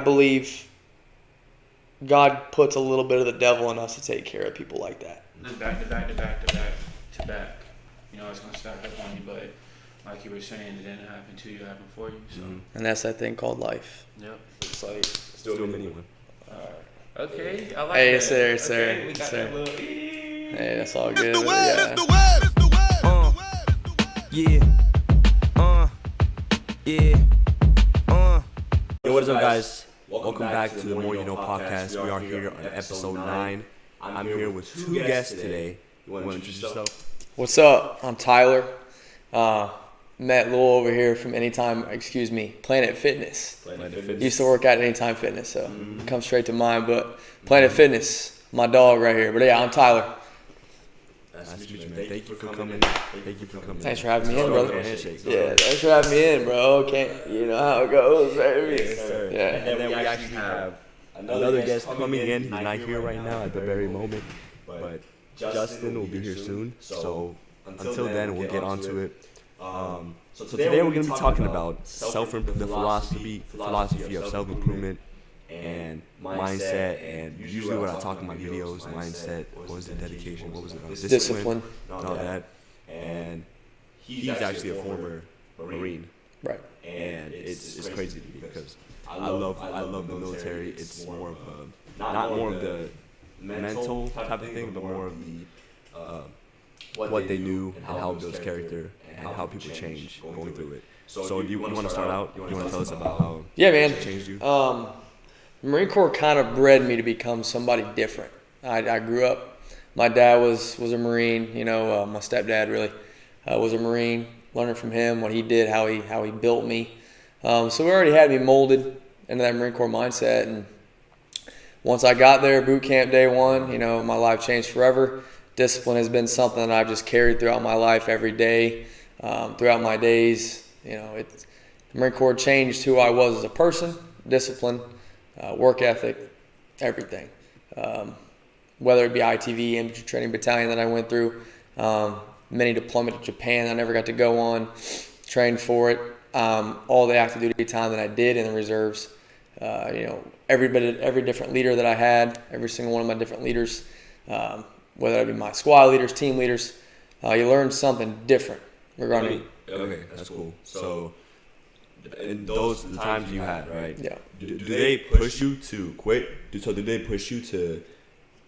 believe God puts a little bit of the devil in us to take care of people like that. Just back to back to back to back to back. You know, it's going to stack up on you, but like you were saying, it didn't happen to you, it happened for you. So. And that's that thing called life. Yep. It's like, let's do a mini one. Okay, I like Hey, that. sir, Okay, sir, we got sir. that little Hey, that's all good. Yeah. Yo, what is up, guys? Welcome back to the More You Know Podcast. We are here on episode 9. I'm here with 2 guests today. You want to introduce yourself? What's up? I'm Tyler. Met Lowell over here from Planet Fitness. Used to work out at Anytime Fitness, so come straight to mind. But Planet Fitness, my dog right here. But yeah, I'm Tyler. Nice to meet you, man. Thank you for coming. Thanks for having me in, brother. Handshake. Yeah, thanks for having me in, bro. You know how it goes, baby. Yes, sir. Yeah. And then we actually have another guest coming in. He's not here right now at the very moment, but Justin will be here soon. So until then, we'll get onto it. So today we're going to be talking about the philosophy of self-improvement and mindset, and usually when I talk in my videos, mindset, what was it, dedication, what was it, discipline, and all that. And he's actually a former Marine, Right. and it's crazy to me because I love the military. It's more of not more of the mental type of thing, but more of the what they knew and how it builds character and how people change going through it. So do you want to start out? You want to tell us about how it changed you? Marine Corps kind of bred me to become somebody different. I grew up, my dad was a Marine, my stepdad really was a Marine, learning from him, what he did, how he built me. So we already had me molded into that Marine Corps mindset, and once I got there, boot camp day one, my life changed forever. Discipline has been something that I've just carried throughout my life every day, throughout my days. The Marine Corps changed who I was as a person, discipline, work ethic, everything. Whether it be ITV, infantry training battalion that I went through, mini deployment to Japan I never got to go on, trained for it, all the active duty time that I did in the reserves, every different leader that I had, every single one of my different leaders, whether it be my squad leaders, team leaders, you learn something different regarding. Okay, that's cool. So, in the times you had, right? Yeah. Do they push you to quit? Did they push you to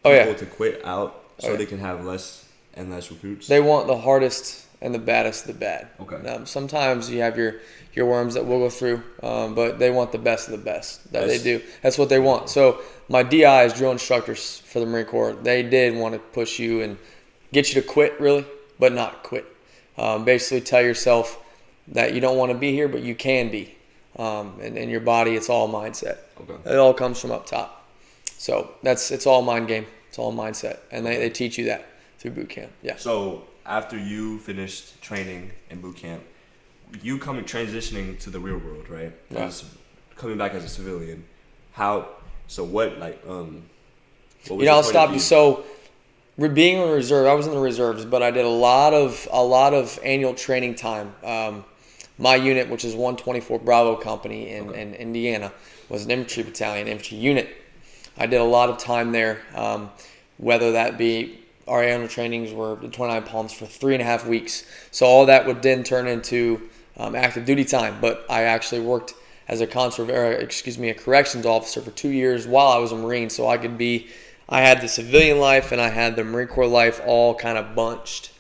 to quit out so they can have less and less recruits? They want the hardest and the baddest of the bad. Okay. Sometimes you have your worms that we'll go through, but they want the best of the best. They do. That's what they want. So my DIs, drill instructors for the Marine Corps, they did want to push you and get you to quit, really, but not quit. Basically tell yourself that you don't want to be here, but you can be. And in your body, it's all mindset. Okay. It all comes from up top. So it's all mind game. It's all mindset. And they teach you that through boot camp. Yeah. So after you finished training in boot camp, you transitioning to the real world, right? Yeah. Coming back as a civilian. What was I'll stop you. So being in the reserve, I was in the reserves, but I did a lot of annual training time. My unit, which is 124 Bravo Company in Indiana, was an infantry battalion, infantry unit. I did a lot of time there, whether that be our annual trainings were the 29 Palms for 3.5 weeks. So all that would then turn into active duty time. But I actually worked as a corrections officer for 2 years while I was a Marine. So I had the civilian life and I had the Marine Corps life all kind of bunched.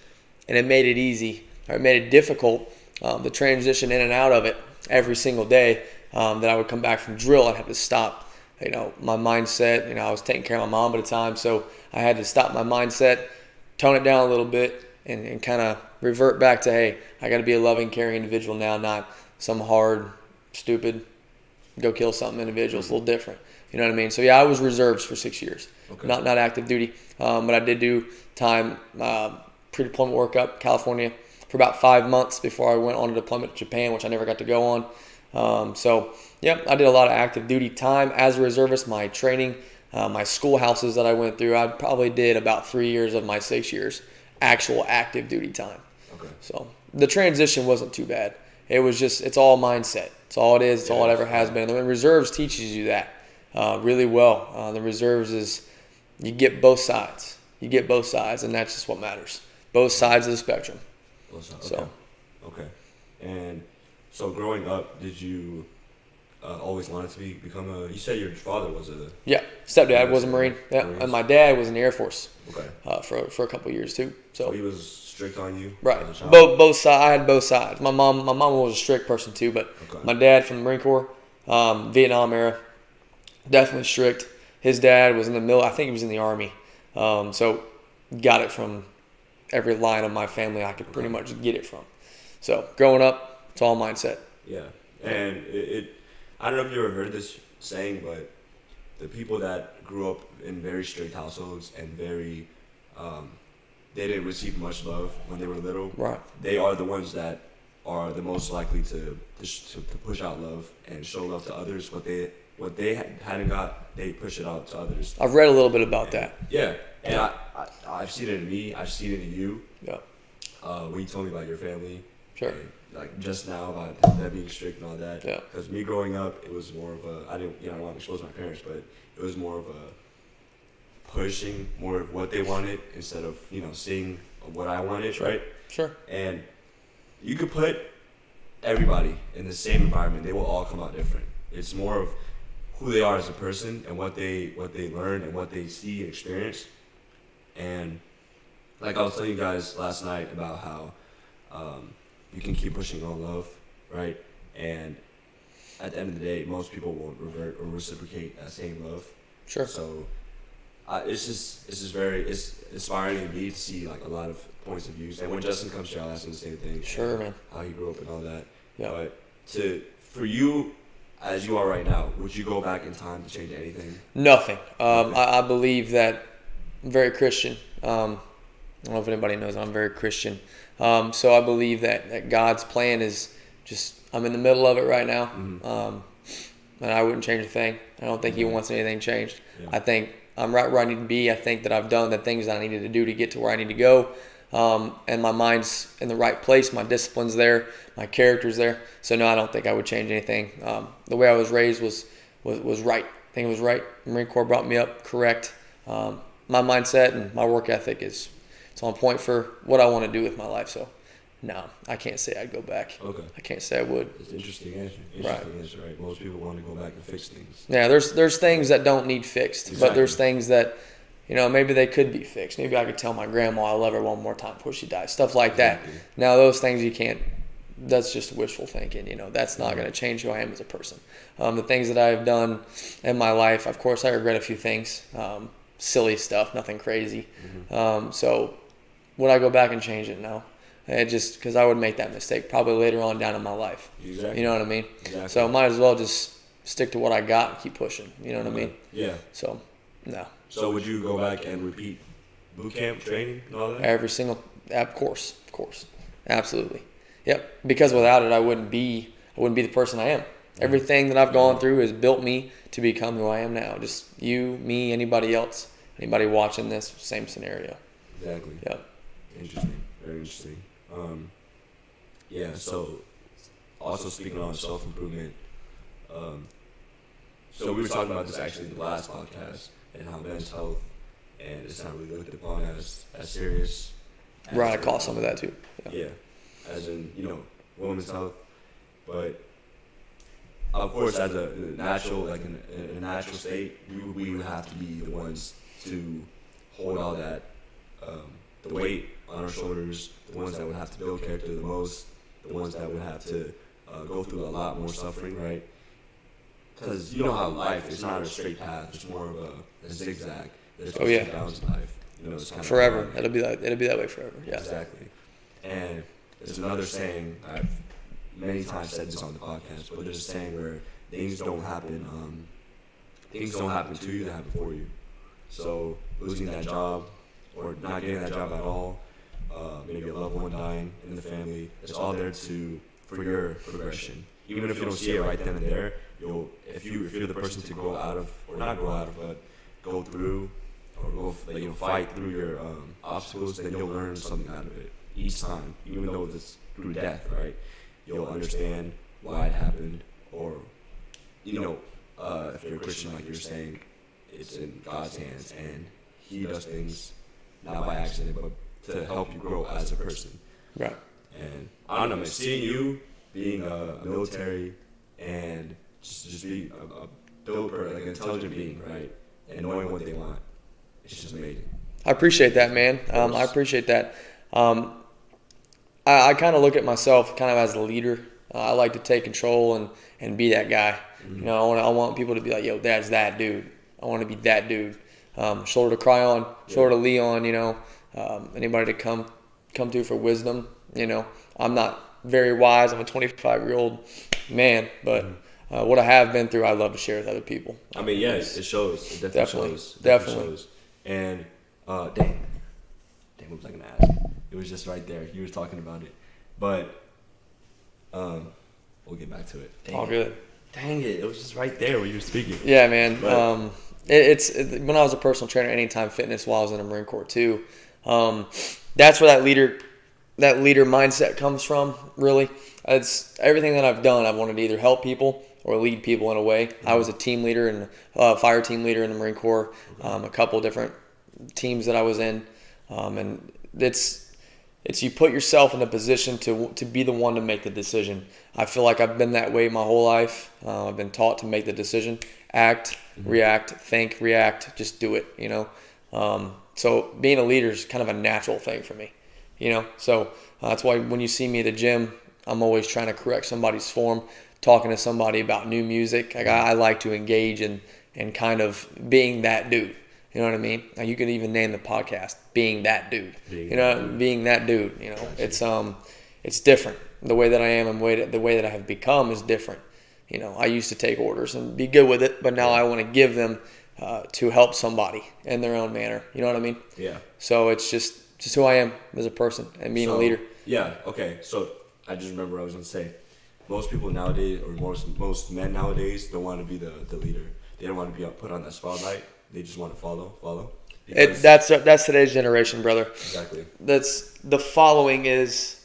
And it made it easy, or it made it difficult, the transition in and out of it every single day that I would come back from drill. I'd have to stop, my mindset. I was taking care of my mom at the time, so I had to stop my mindset, tone it down a little bit, and kind of revert back to, hey, I got to be a loving, caring individual now, not some hard, stupid, go kill something individual. It's a little different. You know what I mean? So, yeah, I was reserves for 6 years, not active duty. But I did do time, pre-deployment workup, California, for about 5 months before I went on a deployment to Japan, which I never got to go on. I did a lot of active duty time as a reservist. My training, my schoolhouses that I went through, I probably did about 3 years of my 6 years actual active duty time. Okay. So the transition wasn't too bad. It was just, it's all mindset. It's all it is. It's all it ever has been. The reserves teaches you that really well. The reserves is you get both sides. You get both sides, and that's just what matters. Both sides of the spectrum. Both sides. So. Okay. And so growing up, did you always wanted to become a? You said your father was a. Yeah, stepdad was a Marine. Yeah, Marines. and my dad was in the Air Force. Okay. For a couple of years too. So he was strict on you. Right. As a child? Both sides. I had both sides. My mom was a strict person too, but Okay. my dad from the Marine Corps, Vietnam era, definitely strict. His dad was in the I think he was in the Army. So got it from every line of my family I could pretty much get it from. So growing up, it's all mindset. Yeah, and I don't know if you ever heard this saying, but the people that grew up in very strict households and very, they didn't receive much love when they were little. Right. They are the ones that are the most likely to push out love and show love to others. What they hadn't got, they push it out to others. I've read a little bit about that. Yeah, and I've seen it in me. I've seen it in you. Yeah. When you told me about your family. Sure. And, like just now about that being strict and all that. Yeah. Because me growing up, it was more of a I don't want to expose my parents, but it was more of a pushing more of what they wanted instead of seeing what I wanted, Sure. right? Sure. And you could put everybody in the same environment; they will all come out different. It's more of who they are as a person and what they learn and what they see and experience. And like I was telling you guys last night about how you can keep pushing on love, right? And at the end of the day, most people won't revert or reciprocate that same love. Sure. So it's just very inspiring to me to see like a lot of points of views. And when Justin comes here, I'll ask him the same thing. Sure, man. How he grew up and all that. Yeah. But for you, as you are right now, would you go back in time to change anything? Nothing. I believe that I'm very Christian. I don't know if anybody knows I'm very Christian. So I believe that God's plan is just, I'm in the middle of it right now. Mm-hmm. And I wouldn't change a thing. I don't think He wants anything changed. Yeah. I think I'm right where I need to be. I think that I've done the things that I needed to do to get to where I need to go. And my mind's in the right place. My discipline's there. My character's there. So no, I don't think I would change anything. The way I was raised was right. I think it was right. The Marine Corps brought me up correct. My mindset and my work ethic it's on point for what I want to do with my life. So no, I can't say I'd go back. Okay. I can't say I would. It's an interesting answer. Answer, right? Most people want to go back and fix things. Yeah, there's things that don't need fixed, Exactly. but there's things that, maybe they could be fixed. Maybe I could tell my grandma I love her one more time before she dies. Stuff like Exactly. that. Now those things you can't. That's just wishful thinking. That's not going to change who I am as a person. The things that I've done in my life, of course, I regret a few things. Silly stuff, nothing crazy. Mm-hmm. So would I go back and change it? No. Just because I would make that mistake probably later on down in my life. Exactly. You know what I mean? Exactly. So might as well just stick to what I got and keep pushing. You know what I mean? Yeah. So, no. So would you go back and repeat boot camp training and all that? Every single, of course, absolutely, yep. Because without it, I wouldn't be the person I am. Everything that I've gone through has built me to become who I am now. Just you, me, anybody else, anybody watching this, same scenario. Exactly. Yep. Interesting. Very interesting. Yeah. So also speaking on self-improvement. So we were talking about this actually in the last podcast and how men's health and it's not really looked upon as serious. Right. I caught some of that too. Yeah. As in, women's health. But of course, as a natural, like in a natural state, we would have to be the ones to hold all that, the weight on our shoulders, the ones that would have to build character the most, the ones that would have to go through a lot more suffering, right? Because you know how life is not a straight path; it's more of a zigzag. There's ups and downs in life. It's kind forever. of It'll be that way forever. Yeah. Exactly. And there's another saying I've many times said this on the podcast, but there's a saying where things don't happen to you, they happen for you. So losing that job or not getting that job at all, maybe a loved one dying in the family, it's all there for your progression. Even if you don't see it right then and there, if you're the person to go through or fight through your obstacles, then you'll learn something out of it each time, even though it's through death, right? you'll understand why it happened, or if you're a Christian, like you're saying, it's in God's hands, and He does things not by accident, but to help you grow as a person. Right. And I don't know, man, seeing you being a military and just being a dope or like an intelligent being, right, and knowing what they want, it's just amazing. I appreciate that, man. I appreciate that. I kind of look at myself kind of as a leader. I like to take control and be that guy. Mm-hmm. I want people to be like, yo, that's that dude. I want to be that dude. Shoulder to cry on, shoulder to lean on, anybody to come through for wisdom. I'm not very wise. I'm a 25-year-old man, but what I have been through, I love to share with other people. I mean, yes, it shows. It definitely shows. Definitely shows. And, dang, what was I going to ask? It was just right there. You were talking about it. But, we'll get back to it. All good. Dang it. It was just right there where you were speaking. Yeah, man. But, it's when I was a personal trainer, Anytime Fitness, while I was in the Marine Corps too. That's where that leader mindset comes from. Really, it's everything that I've done. I've wanted to either help people or lead people in a way. I was a team leader and fire team leader in the Marine Corps. A couple different teams that I was in, and it's you put yourself in a position to be the one to make the decision. I feel like I've been that way my whole life. I've been taught to make the decision, act, react, think, react, just do it, So being a leader is kind of a natural thing for me, So that's why when you see me at the gym, I'm always trying to correct somebody's form, talking to somebody about new music. I like to engage in kind of being that dude. You know what I mean? Now you could even name the podcast "Being That Dude." Being that dude. It's different. The way that I am and the way that I have become is different. I used to take orders and be good with it, but now I want to give them to help somebody in their own manner. You know what I mean? Yeah. So it's just who I am as a person and being a leader. Yeah. Okay. So I just remember what I was gonna say. Most people nowadays, or most men nowadays, don't want to be the leader. They don't want to be put on that spotlight. They just want to follow. That's today's generation, brother. Exactly. That's the following is.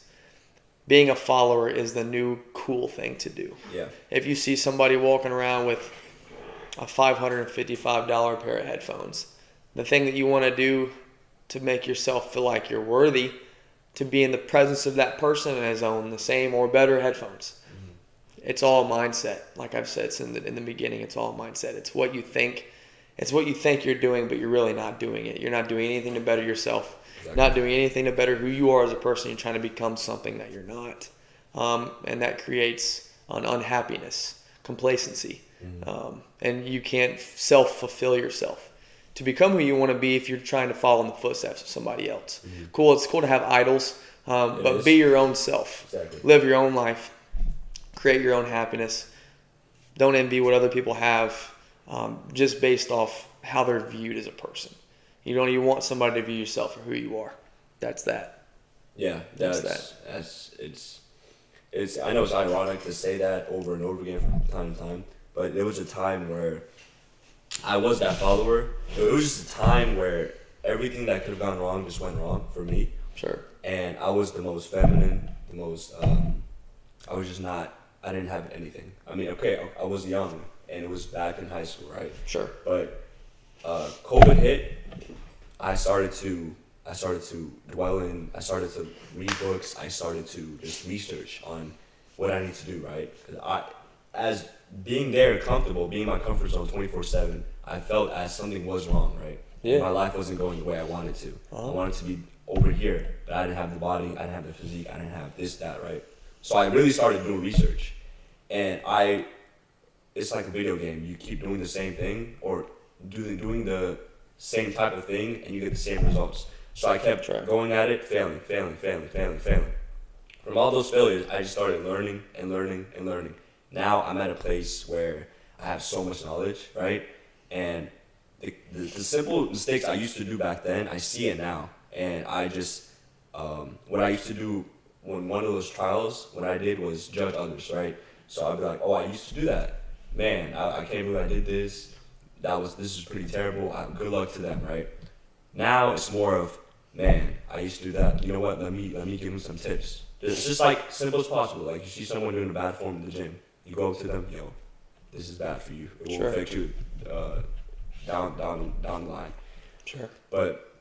Being a follower is the new cool thing to do. Yeah. If you see somebody walking around with a $555 pair of headphones, the thing that you want to do to make yourself feel like you're worthy to be in the presence of that person and own the same or better headphones. Mm-hmm. It's all mindset. Like I've said in the beginning, it's all mindset. It's what you think. It's what you think you're doing, but you're really not doing it. You're not doing anything to better yourself. Exactly. Not doing anything to better who you are as a person. You're trying to become something that you're not. And that creates an unhappiness, complacency. Mm-hmm. And you can't self-fulfill yourself. To become who you want to be if you're trying to follow in the footsteps of somebody else. Mm-hmm. Cool, it's cool to have idols, but be your own self. Exactly. Live your own life. Create your own happiness. Don't envy what other people have just based off how they're viewed as a person. You want somebody to view yourself for who you are. That's that. Yeah, it's I know it's ironic to say that over and over again from time to time, but there was a time where I was that follower. It was just a time where everything that could have gone wrong just went wrong for me. Sure. And I was the most feminine, the most I was just not. I didn't have anything. I mean, okay, I was young, and it was back in high school, right? Sure. But COVID hit. I started to dwell in. I started to read books. I started to just research on what I need to do, right? Because as being there and comfortable, being in my comfort zone 24/7, I felt as something was wrong, right? Yeah. My life wasn't going the way I wanted to. Uh-huh. I wanted to be over here, but I didn't have the body. I didn't have the physique. I didn't have this, that, right? So I really started doing research, and it's like a video game. You keep doing the same thing or doing the same type of thing, and you get the same results. So I kept going at it, failing. From all those failures, I just started learning. Now I'm at a place where I have so much knowledge, right? And the simple mistakes I used to do back then, I see it now. And I just, what I used to do when one of those trials, what I did was judge others, right? So I'd be like, oh, I used to do that. Man, I can't believe I did this. This is pretty terrible. Good luck to them, right? Now it's more of, man, I used to do that. You know what? Let me give them some tips. it's just like simple as possible. Like you see someone doing a bad form in the gym, you go up to them, yo, this is bad for you. It will affect you down the line. Sure. But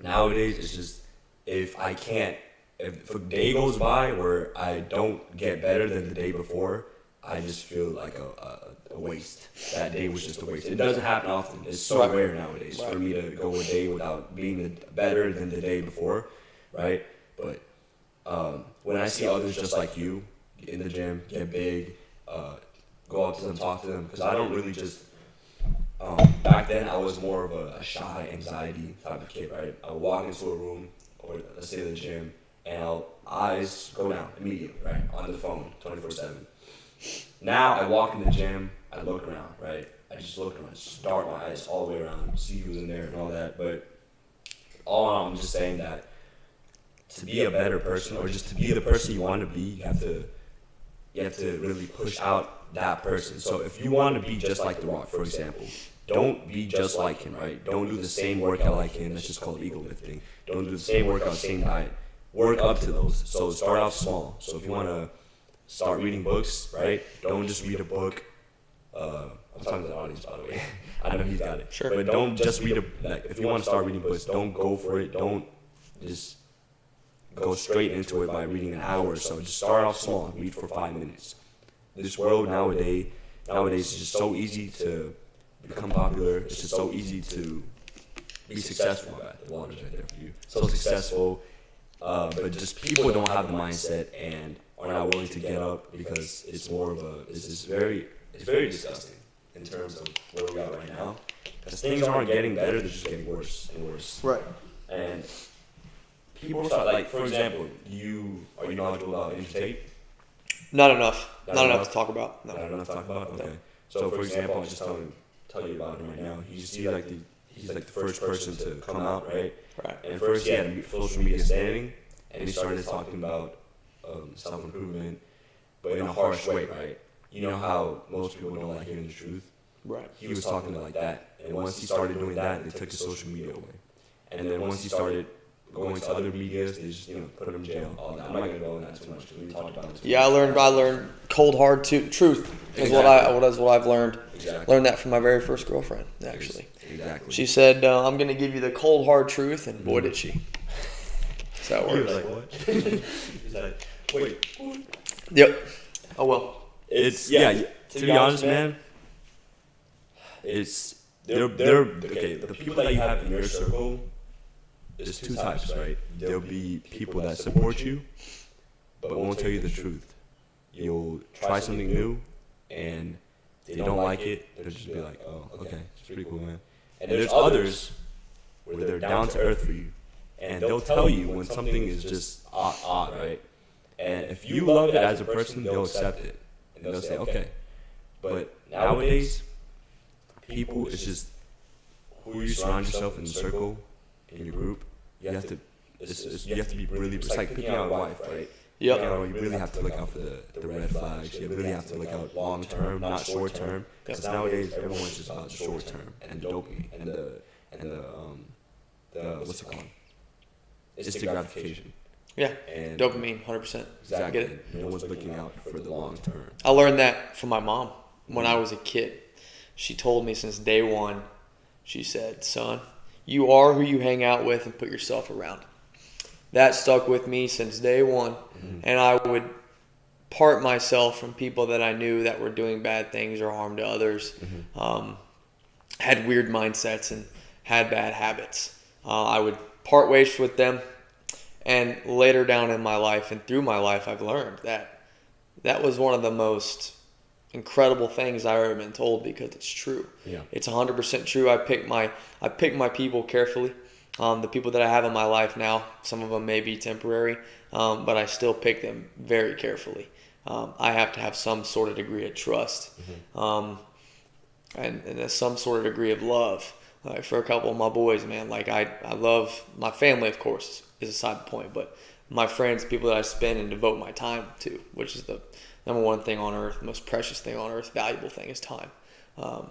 nowadays, it's just if a day goes by where I don't get better than the day before, I just feel like a waste. That day was just a waste. It doesn't happen often. It's so rare nowadays for me to go a day without being better than the day before, right? But when I see others just like you in the gym, get big, go up to them, talk to them, because I don't really just. Back then, I was more of a shy, anxiety type of kid, right? I would walk into a room, or let's say the gym, and eyes go down immediately, right? On the phone, 24/7. Now I walk in the gym, I look around, right? I just look around, just dart my eyes all the way around, see who's in there and all that. But all in all, I'm just saying that to be a better person, or just to be the person you want to be, you have to really push out that person. So if you want to be just like The Rock, for example, don't be just like him, right? Don't do the same workout like him. That's just called ego lifting. Don't do the same workout, same diet. Work up to those. So start off small. So if you want to start reading books, right? Don't just read a book. I'm talking to the audience, by the way. I know he's got it. Sure. But don't just read if you want to start reading books, don't go for it. Don't just go straight into it by reading an hour or so. Just start off small. Read for 5 minutes. This world nowadays is just so easy to become popular. It's just so easy to be successful. The water's right there for you. So successful, but just people don't have the mindset and are not willing to get up because it's more of it's very disgusting in terms of where we are right now. Because things aren't getting better; they're just getting worse and worse. Right. And people start, like, for example, are you knowledgeable about Andrew Tate? Not enough. Not enough to talk about. No. Not enough to talk about? Okay. So, for example, I'll just tell you about him right now. He's like the first person to come out, right? Right. And first he had a social media standing, and he started talking about self-improvement, but in a harsh way, right? You know how most people don't like hearing the truth? Right. He was talking like that, and once he started doing that, they took his social media away. And then once he started going to other medias, they just put him in jail. All that. I'm not gonna go into that too much because we talked about it. Yeah, I learned cold hard truth is what I've learned. Exactly. Learned that from my very first girlfriend, actually. Exactly. She said, "I'm gonna give you the cold hard truth," and boy did she. So that works. He was like, what? He's like, wait. Yep. Oh well. It's to be honest, man. It's they're okay. The people that you have in your circle, there's two types, right? There'll be people that support you, but won't tell you the truth. You'll try something new, and they don't like it. They'll just be like, "Oh, okay, it's pretty cool, man." And there's others where they're down to earth for you, and they'll tell you when something is just odd, right? And if you love it as a person, they'll accept it, and they'll say, "Okay." But nowadays, people, it's just who you surround yourself in the circle, in your group. You have to be really. It's like picking out a wife, right? Yep. You really have to look out for the red flags. You really have to look out long term, not short term. Because nowadays everyone's just about the short term and the dopamine and the what's it called? Instant gratification. Yeah. And Dopamine, 100%. Exactly. Get it? No one's looking out for the long term. I learned that from my mom when I was a kid. She told me since day one, she said, "Son, you are who you hang out with and put yourself around." That stuck with me since day one. Mm-hmm. And I would part myself from people that I knew that were doing bad things or harm to others, had weird mindsets and had bad habits. I would part ways with them. And later down in my life and through my life, I've learned that was one of the most incredible things I've ever been told, because it's true. Yeah. It's 100% true. I pick my people carefully. The people that I have in my life now, some of them may be temporary, but I still pick them very carefully. I have to have some sort of degree of trust, and some sort of degree of love. Like for a couple of my boys, man, like I love my family, of course, is a side point, but my friends, people that I spend and devote my time to, which is the number one thing on earth, the most precious thing on earth, valuable thing is time.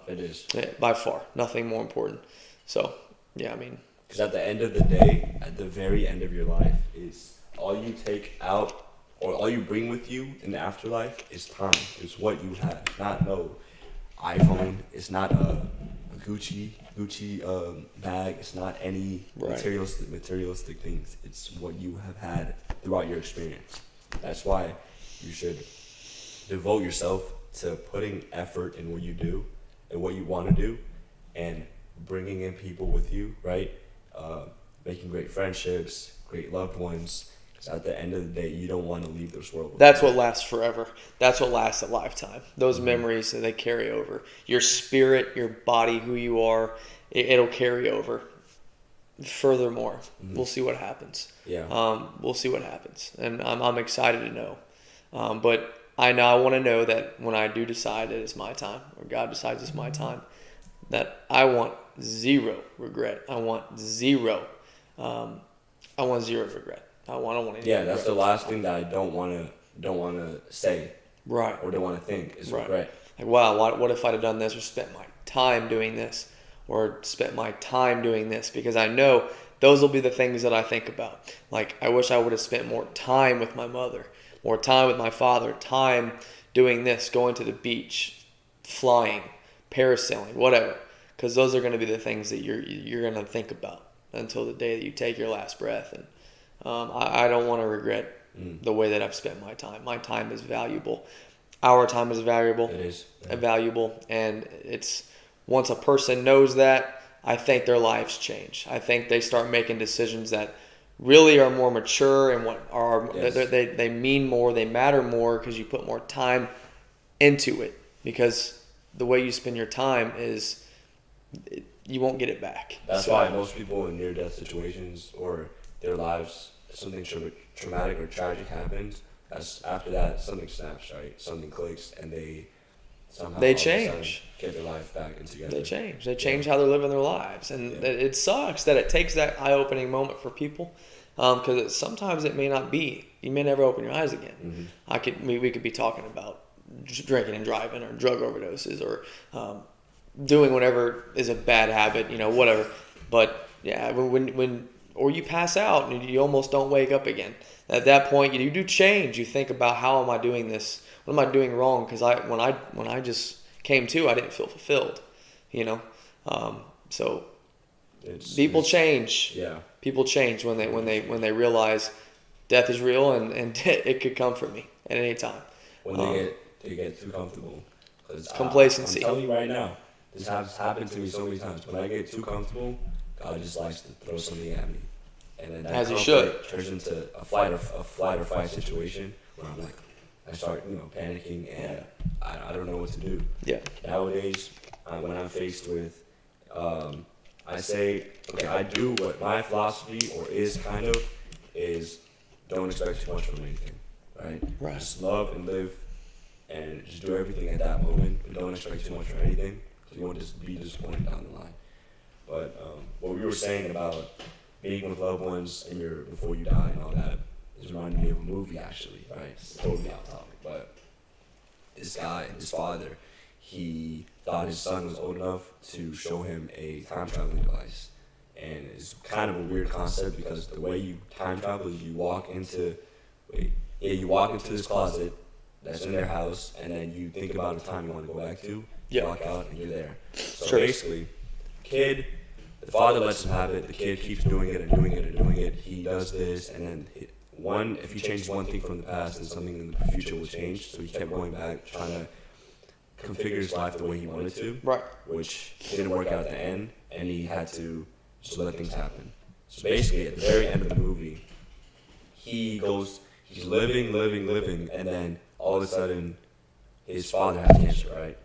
It is. By far, nothing more important. So, yeah, I mean. Because at the end of the day, at the very end of your life, is all you take out or all you bring with you in the afterlife is time. It's what you have. Not no iPhone. It's not a Gucci bag. It's not any materialistic things. It's what you have had throughout your experience. That's why you should devote yourself to putting effort in what you do and what you want to do, and bringing in people with you, right? Making great friendships, great loved ones. Because at the end of the day, you don't want to leave this world. That's what lasts forever. That's what lasts a lifetime. Those memories, they carry over. Your spirit, your body, who you are, it'll carry over. Furthermore, we'll see what happens. Yeah. We'll see what happens, and I'm excited to know. But I want to know that when I do decide that it's my time, or God decides it's my time, that I want zero regret. I want zero. I want zero regret. I don't want any. Yeah, that's the last thing that I don't want to say. Right. Or don't want to think is regret. Like, wow, what if I'd have done this, or spent my time doing this, or spent my time doing this? Because I know those will be the things that I think about. Like, I wish I would have spent more time with my mother, more time with my father, time doing this, going to the beach, flying, parasailing, whatever. Because those are going to be the things that you're going to think about until the day that you take your last breath. And I don't want to regret the way that I've spent my time. My time is valuable. Our time is valuable. It is. Yeah. Valuable. And it's, once a person knows that, I think their lives change. I think they start making decisions that really are more mature, and what are they mean more, they matter more, because you put more time into it. Because the way you spend your time is, you won't get it back. That's why most people in near-death situations, or their lives, something traumatic or tragic happens, after that something snaps, right? Something clicks, and they somehow change, get their life back and together. They change how they're living their lives. And it sucks that it takes that eye-opening moment for people, because sometimes it may not be. You may never open your eyes again. We could be talking about drinking and driving, or drug overdoses, or doing whatever is a bad habit, whatever. But yeah, when or you pass out and you almost don't wake up again. At that point, you do change. You think about, how am I doing this? What am I doing wrong? Because when I just came to, I didn't feel fulfilled. So people change. Yeah. People change when they realize death is real, and it could come for me at any time. When they get too comfortable. It's complacency. I'm telling you right now, this has happened to me so many times. When I get too comfortable, God just likes to throw something at me, and then that as he should turns into a flight or fight situation where I'm like, I start panicking, and I don't know what to do. Yeah. Nowadays, when I'm faced with, I say, okay, I do what my philosophy is don't expect too much from anything, right? Right. Just love and live, and just do everything at that moment, and don't expect too much from anything, so you won't just be disappointed down the line. But what we were saying about being with loved ones before you die and all that is reminding me of a movie, actually, right? It's totally off topic, but this guy, his father, he thought his son was old enough to show him a time traveling device. And it's kind of a weird concept, because the way you time travel is you walk into this closet that's in their house, and then you think about a time you want to go back to, walk out, and you're there. So basically, the father lets him have it, the kid keeps doing it and doing it and doing it, he does this, and then if he changes one thing from the past, then something in the future will change, so he kept going back, trying to configure his life the way he wanted to, right? Which didn't work out at the end, and he had to just let things happen. So basically, at the very end of the movie, he's living, and then all of a sudden, his father has cancer, right?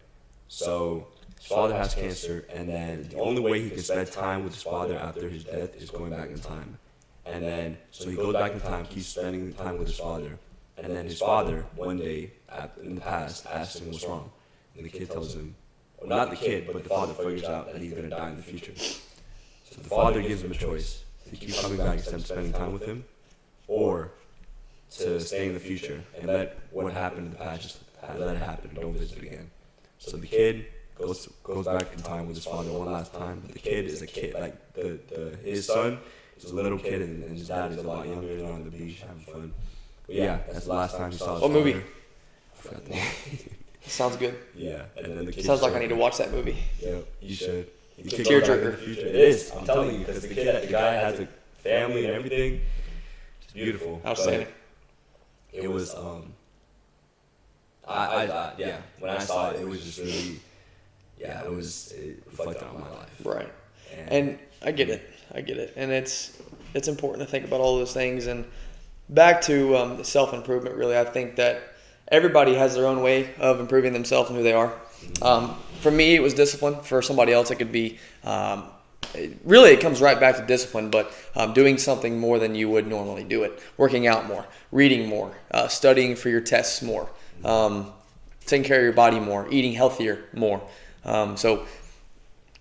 So his father has cancer, and then the only way he can spend time with his father after his death is going back in time. And then, so he goes back in time, keeps spending time with his father, and then his father, one day in the past, asks him what's wrong. And the kid tells him, or not the kid, but the father figures out that he's going to die in the future. So the father gives him a choice to keep coming back instead of spending time with him, or to stay in the future and let what happened in the past just let it happen, don't visit it again. So the kid goes back in time with his father one last time, but the kid is a kid, like his son is a little kid, and his dad is a lot younger, and on the beach having fun. But yeah, that's the last time he saw his What movie? father. I forgot the name. Sounds good. Yeah, and then the kid Sounds like I need to watch that movie. Yeah, you should. The kid Tearjerker. goes back in the future. It is. I'm telling you, because the guy has a family and everything. It's beautiful. Outstanding. It was yeah. When I saw it, it was just really, yeah. It reflected on my life. Right. And I get it. And it's important to think about all those things. And back to the self-improvement, really, I think that everybody has their own way of improving themselves and who they are. For me, it was discipline. For somebody else, it could be, it comes right back to discipline, but doing something more than you would normally do it. Working out more, reading more, studying for your tests more, taking care of your body more, eating healthier more. So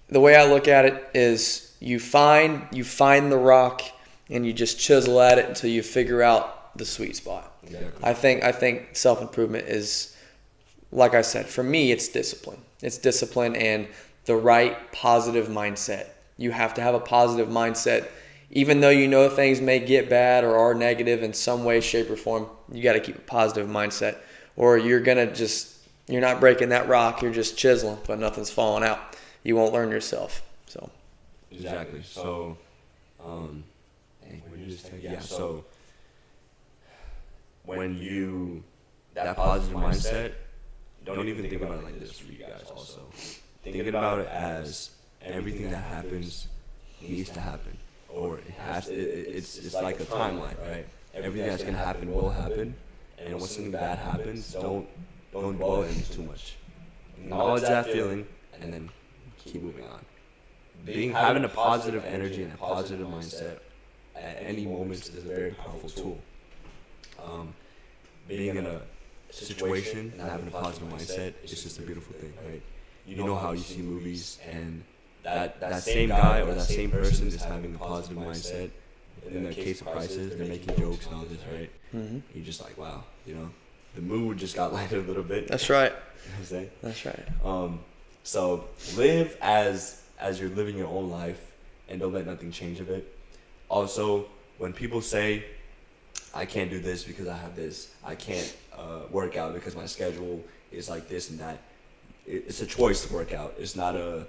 the way I look at it is you find the rock and you just chisel at it until you figure out the sweet spot. Exactly. I think self-improvement is, like I said, for me, it's discipline. It's discipline and the right positive mindset. You have to have a positive mindset. Even though you know things may get bad or are negative in some way, shape, or form, you got to keep a positive mindset. Or you're not breaking that rock, you're just chiseling, but nothing's falling out. You won't learn yourself. So exactly. So, so when that positive mindset, don't even think about it like this for you guys also. Think about it as everything that happens needs to happen. Or it's like a timeline, right? Everything that's going to happen will happen. And when something bad happens, don't dwell in too much. Acknowledge that feeling and then keep moving on. Having a positive energy and a positive mindset at any moment is a very powerful tool. Being in a situation and having a positive mindset is just a beautiful thing, right? You know how you see movies and that same guy or that same person is having a positive mindset. In the case of Crisis, they're making jokes and all this, right? Mm-hmm. You're just like, wow, the mood just got lighter a little bit. That's right. You know what I'm saying? That's right. So live as you're living your own life and don't let nothing change of it. Also, when people say, I can't do this because I have this, I can't work out because my schedule is like this and that, it's a choice to work out. It's not a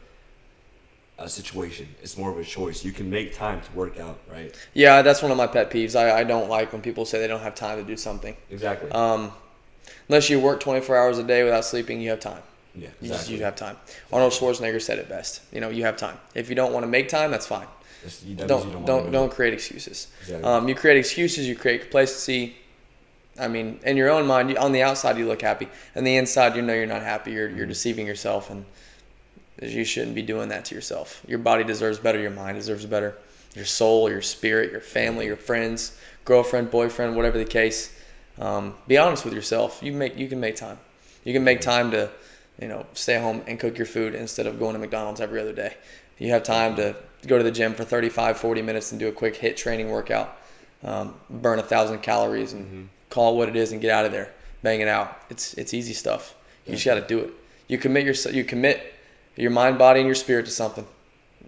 situation. It's more of a choice. You can make time to work out, right? Yeah, that's one of my pet peeves. I don't like when people say they don't have time to do something. Exactly. Unless you work 24 hours a day without sleeping, you have time. Yeah, exactly. You have time. Arnold Schwarzenegger said it best. You have time. If you don't want to make time, that's fine. Don't create excuses. Exactly. You create excuses. You create complacency. I mean, in your own mind, on the outside you look happy, and the inside you're not happy. You're deceiving yourself, and you shouldn't be doing that to yourself. Your body deserves better. Your mind deserves better. Your soul, your spirit, your family, your friends, girlfriend, boyfriend, whatever the case. Be honest with yourself. You can make time. You can make time to, stay home and cook your food instead of going to McDonald's every other day. You have time to go to the gym for 35, 40 minutes and do a quick HIIT training workout, burn 1,000 calories and call it what it is and get out of there. Bang it out. It's easy stuff. You just got to do it. You commit your mind, body, and your spirit to something,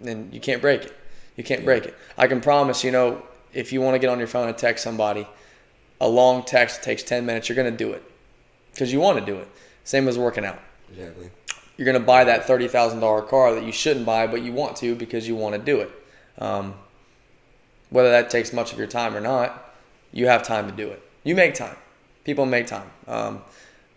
and you can't break it. You can't break it. I can promise, if you want to get on your phone and text somebody, a long text takes 10 minutes, you're going to do it because you want to do it. Same as working out. Exactly. You're going to buy that $30,000 car that you shouldn't buy, but you want to because you want to do it. Whether that takes much of your time or not, you have time to do it. You make time. People make time.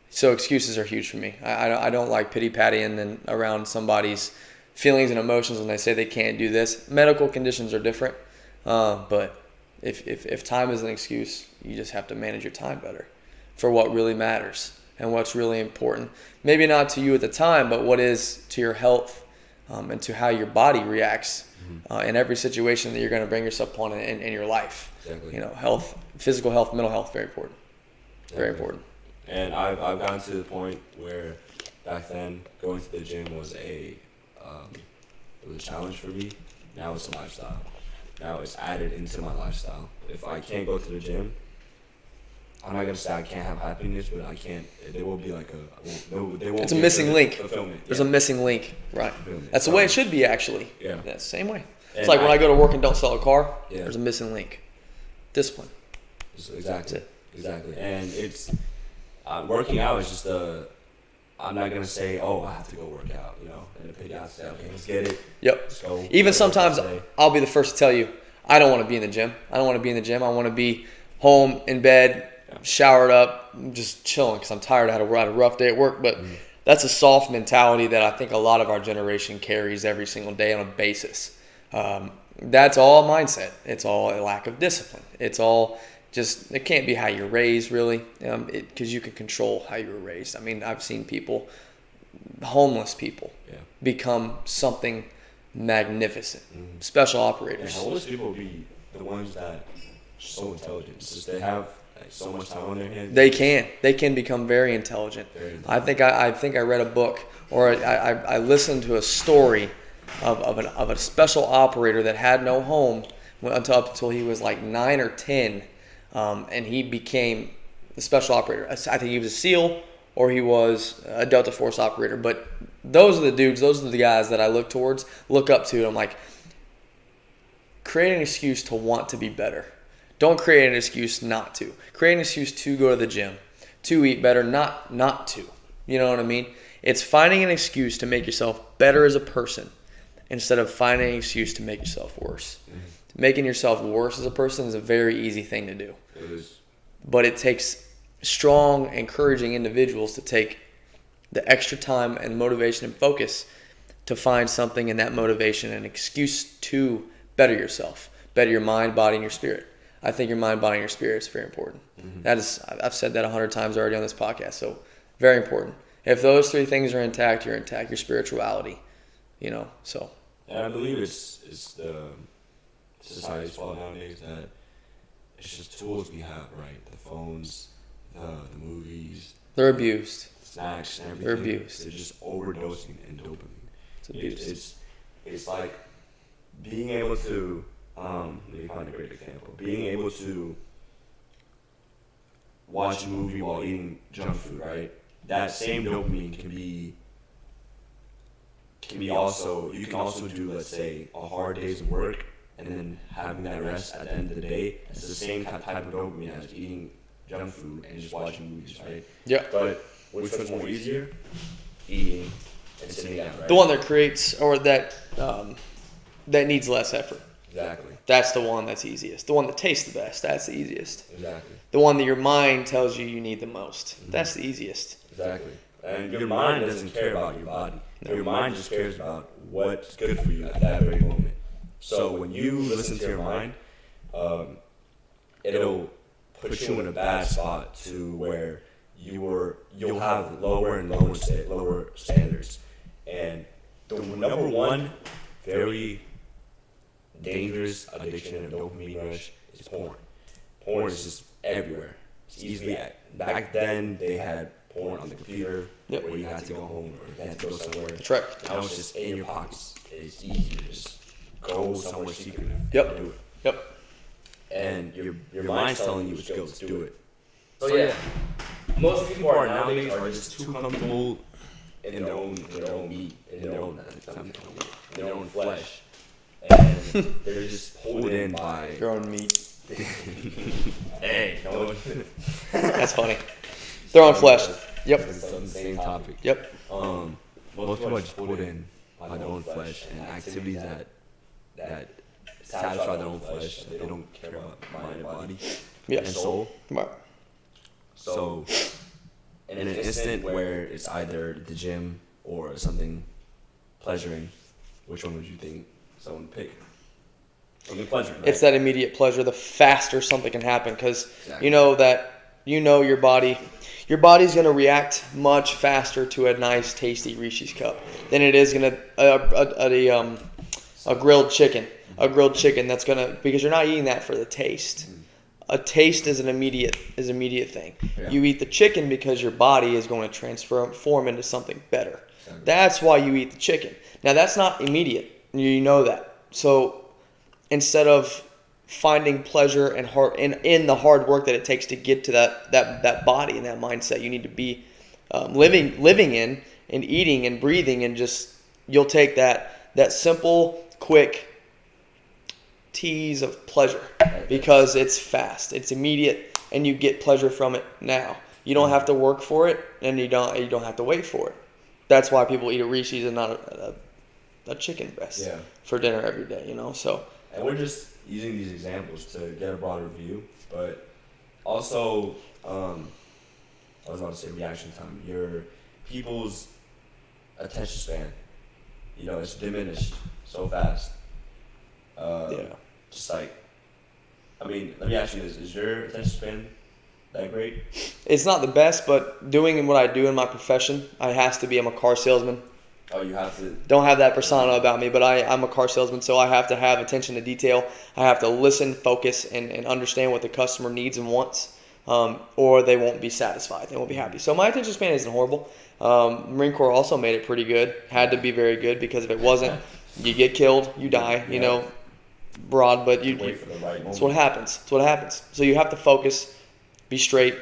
So excuses are huge for me. I don't like pity-pattying and around somebody's feelings and emotions when they say they can't do this. Medical conditions are different, but if time is an excuse, you just have to manage your time better for what really matters and what's really important. Maybe not to you at the time, but what is to your health and to how your body reacts in every situation that you're going to bring yourself upon in your life. Exactly. Health, physical health, mental health, very important. Very important. And I've gotten to the point where back then going to the gym was it was a challenge for me. Now it's a lifestyle. Now it's added into my lifestyle. If I can't go to the gym, I'm not gonna say I can't have happiness, but I can't. There will be like it's a missing link. There's a missing link, right? That's the way it should be, actually. Yeah. That's the same way. It's like when I go to work and don't sell a car. Yeah. There's a missing link. Discipline. Exactly. Exactly. And it's working out is just I'm not gonna say, oh, I have to go work out, and pick out, say, okay, let's get it. Yep. Let's go. Even sometimes I'll be the first to tell you, I don't want to be in the gym. I don't want to be in the gym. I want to be home in bed, showered up, just chilling because I'm tired. I had a rough day at work. But that's a soft mentality that I think a lot of our generation carries every single day on a basis. That's all mindset. It's all a lack of discipline. It's all just, it can't be how you're raised, really, because you can control how you were raised. I mean, I've seen people, homeless people, become something magnificent. Special operators. And homeless people be the ones that are so intelligent. It's just they have so much time on their hands. They can become very intelligent. I think I read a book, or I listened to a story of a special operator that had no home until he was like 9 or 10. And he became the special operator. I think he was a SEAL or he was a Delta Force operator. But those are the dudes, those are the guys that I look up to. And I'm like, create an excuse to want to be better. Don't create an excuse not to. Create an excuse to go to the gym, to eat better, not to. You know what I mean? It's finding an excuse to make yourself better as a person instead of finding an excuse to make yourself worse. Making yourself worse as a person is a very easy thing to do. It is. But it takes strong, encouraging individuals to take the extra time and motivation and focus to find something in that motivation, an excuse to better yourself, better your mind, body, and your spirit. I think your mind, body, and your spirit is very important. That is, I've said that 100 times already on this podcast, so very important. If those three things are intact, you're intact. Your spirituality, so. And I believe it's the society's fault nowadays that it's just tools we have, right? The phones, the movies. They're abused. Snacks and everything. They're abused. They're just overdosing in dopamine. It's abused. It's like being able to, let me find a great example. Being able to watch a movie while eating junk food, right? That same dopamine can be also, you can also do, let's say, a hard day's work and then having that rest at the end of the day. It's the same type of dopamine as eating junk food and just watching movies, right? Yeah. But which one's more easier? Eating and sitting down, right? The one that creates or that needs less effort. Exactly. That's the one that's easiest. The one that tastes the best, that's the easiest. Exactly. The one that your mind tells you need the most, that's the easiest. Exactly. And your mind doesn't care about your body. Your mind just cares about what's good for you at that very moment. So when you listen to your mind, it'll put you in a bad spot to where you'll have lower and lower standards. And the number one very dangerous addiction and dopamine rush is porn. Porn is just everywhere. It's easily back then they had porn on the computer where you had to go home or you had to go somewhere. That's right. Now it's just in your pockets. It's easy to just go somewhere secretive and Yep. do it. Yep. And your mind's telling you it's good, let's do it. So yeah, Most people are nowadays are just too comfortable in their own meat, in their own flesh. And they're just pulled in by Your own meat. hey, no one. That's funny. Their own flesh. Yep. It's on the same topic. Yep. Most people are just pulled in by their own flesh and activities that satisfy their own flesh. That they don't care about mind and body and soul. Right. So, in an instant where it's either the gym or something pleasuring, which one would you think someone would pick? Something pleasuring, right? It's that immediate pleasure. The faster something can happen, because you know your body. Your body's going to react much faster to a nice, tasty Reese's cup than it is going to a grilled chicken. A grilled chicken that's going to, because you're not eating that for the taste. A taste is an immediate thing. Yeah. You eat the chicken because your body is going to transform into something better. Exactly. That's why you eat the chicken. Now that's not immediate. You know that. So instead of finding pleasure and in the hard work that it takes to get to that body and that mindset, you need to be living in and eating and breathing, and just you'll take that simple, quick tease of pleasure because it's fast, it's immediate, and you get pleasure from it now. You don't have to work for it, and you don't have to wait for it. That's why people eat a Reese's and not a chicken breast for dinner every day, So, and we're just using these examples to get a broader view, but also, I was about to say reaction time. Your people's attention span, it's diminished so fast. Just like, let me ask you this: is your attention span that great? It's not the best, but doing what I do in my profession, I'm a car salesman. Oh, you have to. Don't have that persona about me, but I'm a car salesman, so I have to have attention to detail. I have to listen, focus, and understand what the customer needs and wants, or they won't be satisfied. They won't be happy. So my attention span isn't horrible. Marine Corps also made it pretty good. Had to be very good, because if it wasn't, you get killed, you die. Broad, but you wait for the right moment. That's what happens. That's what happens. So you have to focus, be straight.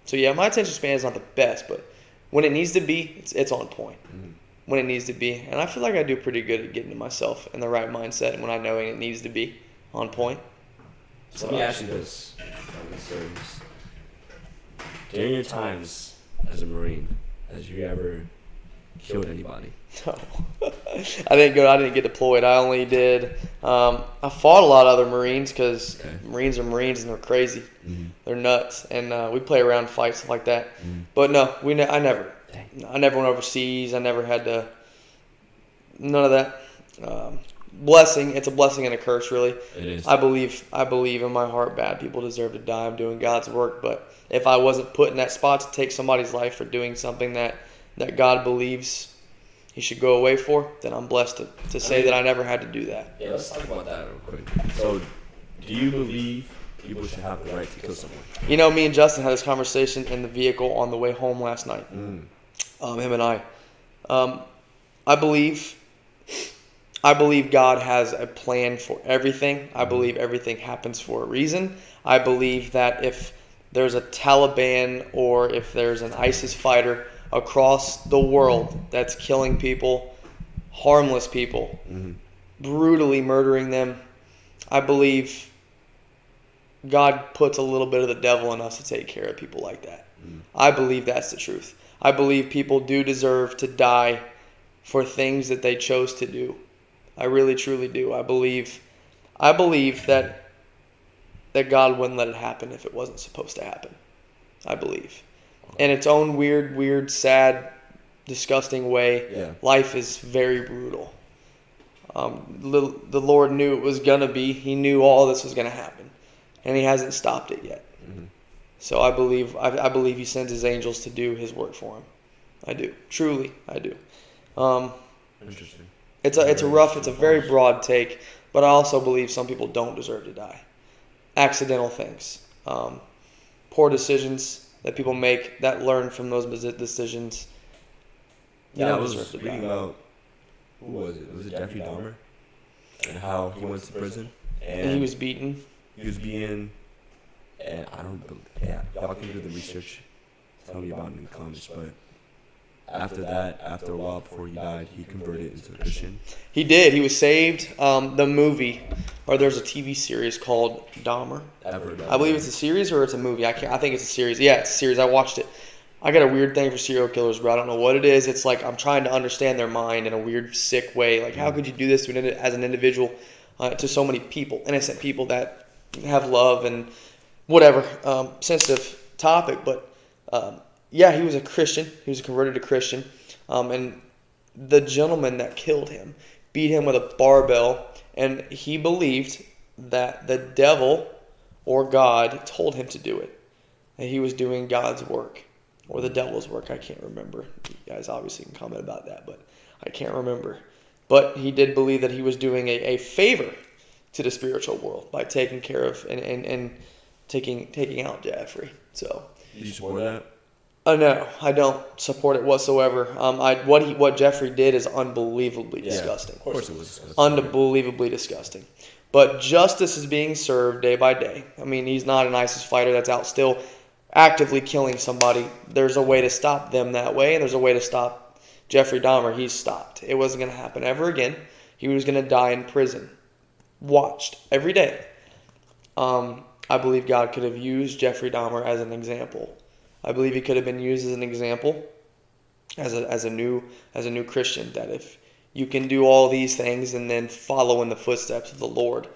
So yeah, my attention span is not the best, but when it needs to be, it's on point. Mm-hmm. When it needs to be, and I feel like I do pretty good at getting myself in the right mindset, and when I know it needs to be on point. So let me ask you this: during your times as a Marine, has you ever killed anybody? No. I didn't get deployed. I only did. I fought a lot of other Marines, because Marines are Marines and they're crazy. Mm-hmm. They're nuts, and we play around, fights, stuff like that. Mm-hmm. But no, I never went overseas. I never had to. None of that. Blessing. It's a blessing and a curse, really. It is. I believe in my heart bad people deserve to die. I'm doing God's work, but if I wasn't put in that spot to take somebody's life for doing something that God believes he should go away for, then I'm blessed to say that I never had to do that. Yeah, let's talk about that real quick. So, do you believe people should have the right to kill someone? Me and Justin had this conversation in the vehicle on the way home last night. Him and I. I believe God has a plan for everything. I believe everything happens for a reason. I believe that if there's a Taliban or if there's an ISIS fighter across the world that's killing people, harmless people, brutally murdering them, I believe God puts a little bit of the devil in us to take care of people like that. I believe that's the truth. I believe people do deserve to die for things that they chose to do. I really, truly do. I believe that God wouldn't let it happen if it wasn't supposed to happen. I believe. In its own weird, sad, disgusting way, life is very brutal. The Lord knew it was going to be. He knew all this was going to happen. And he hasn't stopped it yet. Mm-hmm. So I believe he sends his angels to do his work for him. I do. Truly, I do. Interesting. It's a very broad take, but I also believe some people don't deserve to die. Accidental things. Poor decisions that people make that learn from those decisions. Yeah, I was reading about, who was it? Was it Jeffrey Dahmer? And how he went to prison. And he was beaten. And I don't believe, y'all can do the research. Tell me about it in the comments, but after a while before he died, he converted into a Christian. He did. He was saved. The movie, or there's a TV series called Dahmer. I believe it's a series or it's a movie. I think it's a series. Yeah, it's a series. I watched it. I got a weird thing for serial killers, bro. I don't know what it is. It's like I'm trying to understand their mind in a weird, sick way. Like, how could you do this as an individual to so many people, innocent people that have love and whatever. Sensitive topic, but yeah, he was a Christian. He was converted to Christian. And the gentleman that killed him beat him with a barbell, and he believed that the devil or God told him to do it. And he was doing God's work or the devil's work. I can't remember. You guys obviously can comment about that, but I can't remember. But he did believe that he was doing a favor to the spiritual world by taking care of and taking out Jeffrey. So, do you support that? No, I don't support it whatsoever. What Jeffrey did is unbelievably disgusting. Of course it was disgusting. Unbelievably disgusting. But justice is being served day by day. I mean, he's not an ISIS fighter that's out still actively killing somebody. There's a way to stop them that way, and there's a way to stop Jeffrey Dahmer. He's stopped. It wasn't going to happen ever again. He was going to die in prison. Watched every day. I believe God could have used Jeffrey Dahmer as an example. I believe he could have been used as an example as a new Christian, that if you can do all these things and then follow in the footsteps of the Lord,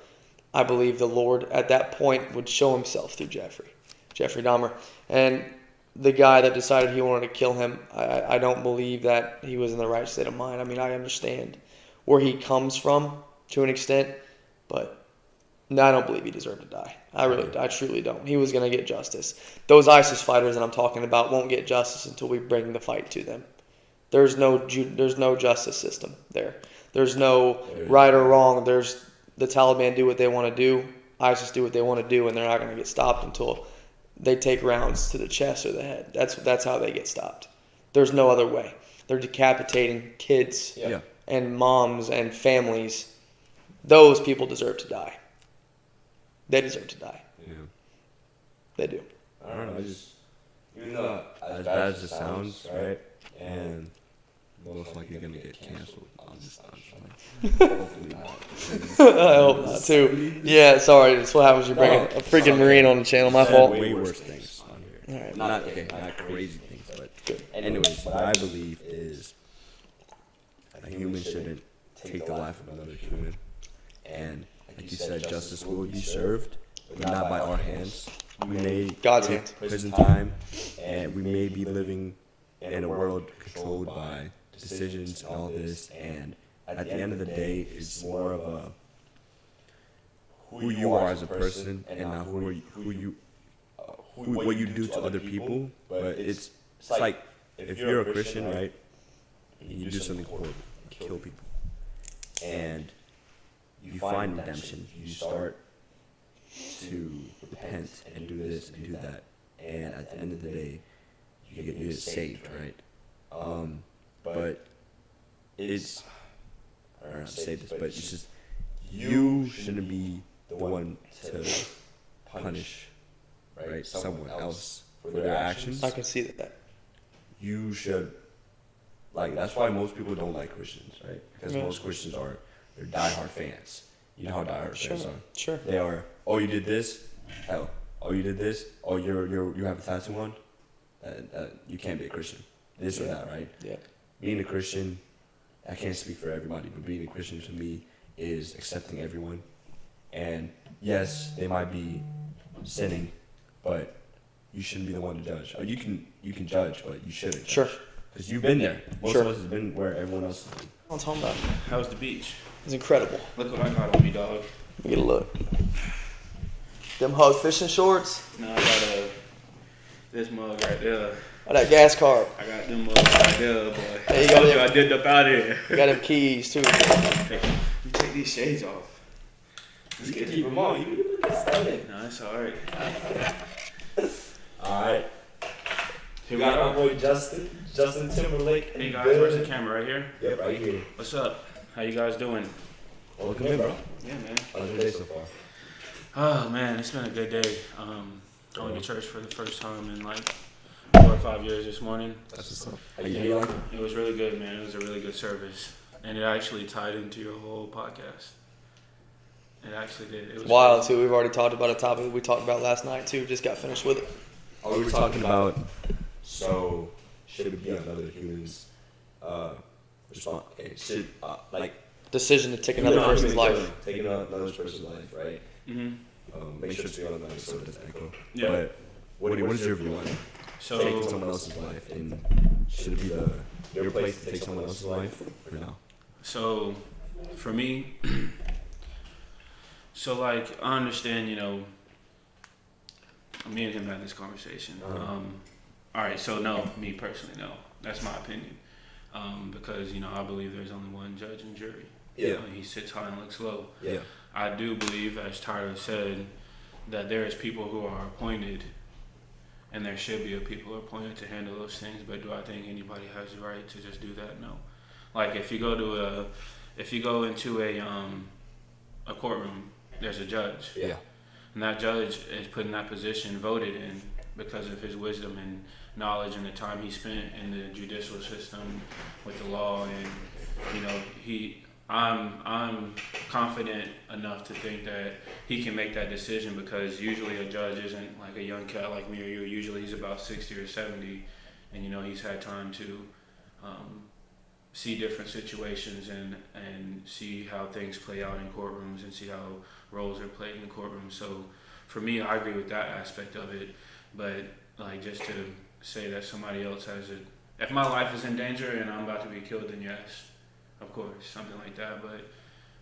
I believe the Lord at that point would show himself through Jeffrey Dahmer. And the guy that decided he wanted to kill him, I don't believe that he was in the right state of mind. I mean, I understand where he comes from to an extent, but no, I don't believe he deserved to die. I truly don't. He was going to get justice. Those ISIS fighters that I'm talking about won't get justice until we bring the fight to them. There's no justice system there. There's no right or wrong. There's the Taliban do what they want to do, ISIS do what they want to do, and they're not going to get stopped until they take rounds to the chest or the head. That's how they get stopped. There's no other way. They're decapitating kids and moms and families. Those people deserve to die. They deserve to die. Yeah. They do. I don't know. Even though as bad as it sounds, right? And most likely gonna get canceled. Hopefully not. I hope not too. Yeah, sorry. That's what happens. You bring a freaking Marine on the channel. My fault. Way worse things on here. All right. Not crazy things, but anyways, what I believe is a human shouldn't take the life of another human, and like you said, justice will be served, but not by our hands. We may God's hands. Prison time, and we may be living in a world controlled by decisions and all this, and at the end of the day, it's more of a who you are as a person and not what you do to other people. But it's like if you're a Christian, right, and you do something horrible, you kill people, and you find redemption, you start to repent and do this and do that, and at the end of the day, you get saved, right? But it's, I don't know how to say this, but it's just, you shouldn't be the one to punish, right, someone else for their actions. I can see that. You should, like, that's why most people don't like Christians, right? Because most Christians they're diehard fans. You know how diehard fans are. Sure. They are, oh, you did this? Hell. Oh, you did this? Oh, you have a tattoo on? You can't be a Christian. This or that, right? Yeah. Being a Christian, I can't speak for everybody, but being a Christian to me is accepting everyone. And yes, they might be sinning, but you shouldn't be the one to judge. Or you can judge, but you shouldn't. Sure. Because you've been there. Most of us has been where everyone else has been. What I'm talking about. How's the beach? It's incredible. Look what I got on me, dog. Let me get a look. Them hug fishing shorts. No, I got this mug right there. Oh, that gas card. I got them mugs right there, boy. There you I go. told you I did up out here. You got them keys too. Hey, you take these shades off. You can keep them on. You can stay there. No, it's alright. Alright. Here We we got our go. boy Justin Timberlake. Hey guys, where's the camera? Right here? Yep, right here. What's up? How you guys doing? Welcome in, bro. Yeah, man. How's your day so far? Oh man, it's been a good day. Going to church for the first time in like 4 or 5 years this morning. That's what's up. How you feeling? It was really good, man. It was a really good service, and it actually tied into your whole podcast. It actually did. It was Wild crazy. too. We've already talked about a topic we talked about last night too. Just got finished with it. Oh, we were talking about, so should it be another human's response? Like Decision to take another person's life. Taking another person's life, right? Mm-hmm. Make sure to be on that episode doesn't echo. Yeah. But what is your view on it? So Taking someone else's life, and should it be your place to take someone else's life or no? So, for me, so like I understand, you know, me and him had this conversation. All right, so no, me personally, no, that's my opinion, because you know I believe there's only one judge and jury. Yeah. He sits high and looks low. Yeah. I do believe, as Tyler said, that there is people who are appointed, and there should be people appointed to handle those things. But do I think anybody has the right to just do that? No. Like if you go into a courtroom, there's a judge. Yeah. And that judge is put in that position, voted in because of his wisdom and knowledge and the time he spent in the judicial system with the law. And you know, I'm confident enough to think that he can make that decision, because usually a judge isn't like a young cat like me or you. Usually he's about 60 or 70, and he's had time to see different situations and see how things play out in courtrooms and see how roles are played in courtrooms. So for me, I agree with that aspect of it. But like, just to say that somebody else has it, if my life is in danger and I'm about to be killed, then yes, of course, something like that. But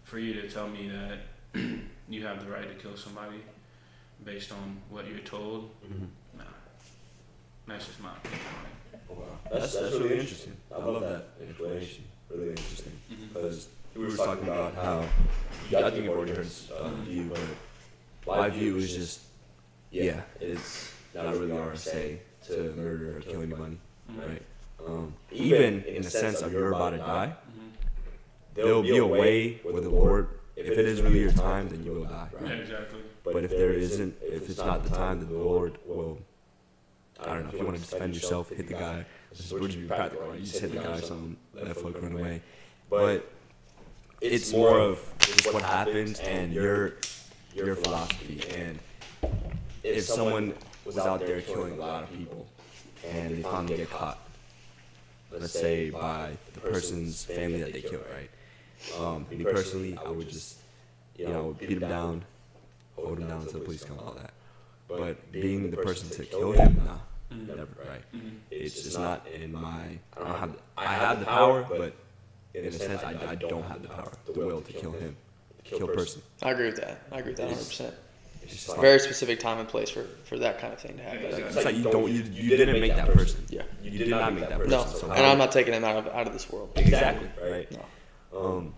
for you to tell me that you have the right to kill somebody based on what you're told, nah, that's just my opinion on it. Wow. That's really interesting. I love that explanation. Really interesting. Because we were talking about how, I think you've already heard this view, but my view is just, it's not really RSA to murder or kill anybody, right? Even in the sense of you're about to die, there'll be a way where the Lord, if it is really your time, then you will die, right? Yeah, exactly. But if there isn't, if it's not the time, then the Lord will, I don't know, if you want to defend yourself, hit the guy. We'll just be practical, right? You just hit the guy or something, let folk run away. But it's more of just what happens and your philosophy. And if someone was out there killing a lot of people and they finally get caught, let's say by the person's family that they killed, right? Me personally, I would just, beat him down, hold him down until the police come, all that. But being the person to kill him, nah. Never, right? It's just not in my. I have the power, but in a sense, I don't have the power, the will to kill him, kill a person. I agree with that. 100%. It's just like, Very specific time and place for that kind of thing to happen. it's like you didn't make that person. Yeah. You did not make that person. No, So and I'm not taking him out of this world. Exactly, right? No.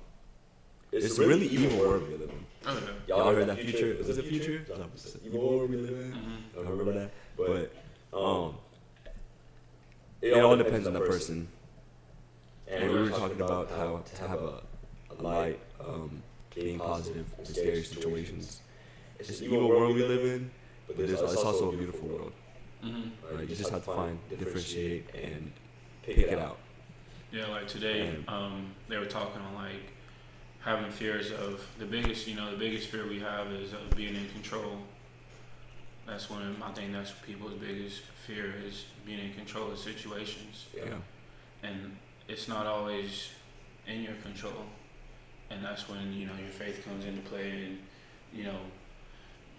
It's a really evil world we live in. Oh, yeah. Y'all heard that Future? Was it Future? It's the evil world we live in. I don't remember that, but it all depends on the person. And we were talking about how to have a light, being positive in scary situations. It's an evil world we live in, but it's also a beautiful world. Right? You just have to differentiate, and pick it out. Yeah, like today, they were talking on like having fears of the biggest fear we have is of being in control. That's I think that's people's biggest fear, is being in control of situations. Yeah. And it's not always in your control. And that's when, your faith comes into play, and,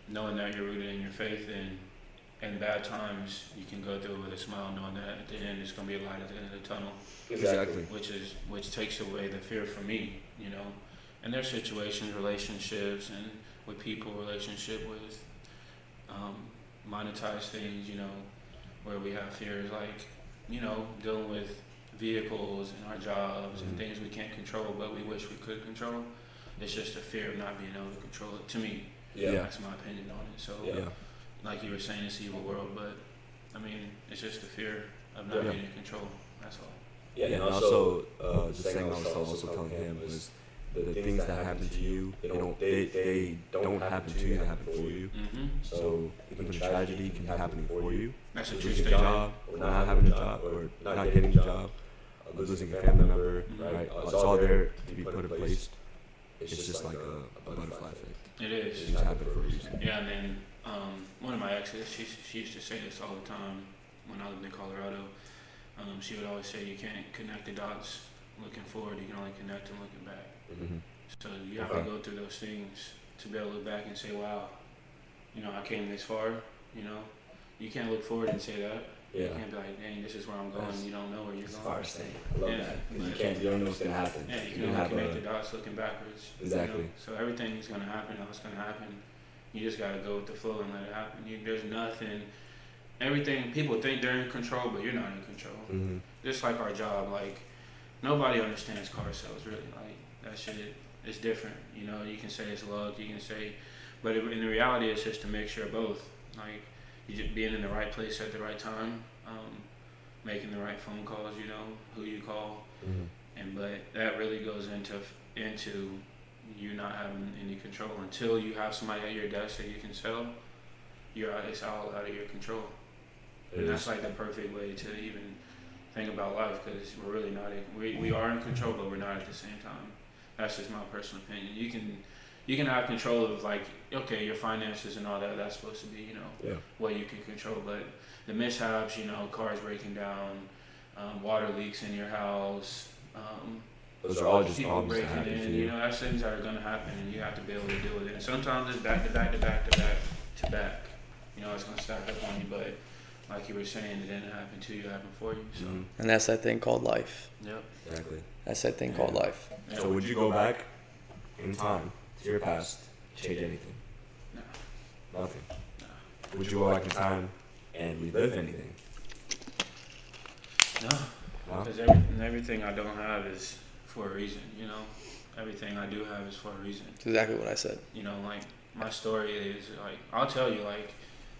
knowing that you're rooted in your faith, and in bad times you can go through it with a smile, knowing that at the end it's going to be a light at the end of the tunnel. Exactly. Which takes away the fear from me, And there's situations, relationships, and with people, relationship with monetized things, where we have fears like, dealing with vehicles and our jobs and things we can't control, but we wish we could control. It's just a fear of not being able to control it. To me, that's my opinion on it. So, like you were saying, it's an evil world, but I mean, it's just a fear of not being in control. That's all. Yeah, and also the thing I was also telling him was the things that happen to you, they don't happen to you, they happen for you. So even tragedy can be happening for you. That's a true losing a statement. job, or not having a job, or not getting a job, losing a family member, right? It's all there to be put in place. It's just like a butterfly effect. It is. It just happened for a reason. Yeah, and then one of my exes, she used to say this all the time when I lived in Colorado. She would always say, you can't connect the dots looking forward, you can only connect them looking back. So you have to go through those things to be able to look back and say, wow, I came this far, You can't look forward and say that. Yeah. You can't be like, dang, this is where I'm going. You don't know where you're going. Far thing. I love that. You don't know what's going to happen. Yeah, you can only connect the dots looking backwards. Exactly. So everything is going to happen how it's going to happen. You just got to go with the flow and let it happen. There's nothing. Everything, people think they're in control, but you're not in control. Just like our job, like, nobody understands car sales, really. Like, that shit is different. You can say it's luck, you can say, but in the reality, it's just a mixture of both. Like, you just being in the right place at the right time, making the right phone calls, who you call, but that really goes into you not having any control until you have somebody at your desk that you can sell. It's all out of your control, and that's like the perfect way to even think about life, because we're really not. We are in control, but we're not at the same time. That's just my personal opinion. You can have control of, like, okay, your finances and all that. That's supposed to be, what you can control. But the mishaps, cars breaking down, water leaks in your house, those are all just people problems that breaking happen to in. you. That's things that are gonna happen, and you have to be able to deal with it. And sometimes it's back to back to back to back to back. It's gonna stack up on you. But like you were saying, it didn't happen to you; it happened for you. So. And that's that thing called life. Yep. Exactly. That's that thing called life. Yeah. So would you go back in time to your past, change anything? No. Nothing. No. Would you go back in time and relive anything? No. No? Because everything I don't have is for a reason. Everything I do have is for a reason. That's exactly what I said. Like my story is like, I'll tell you, like,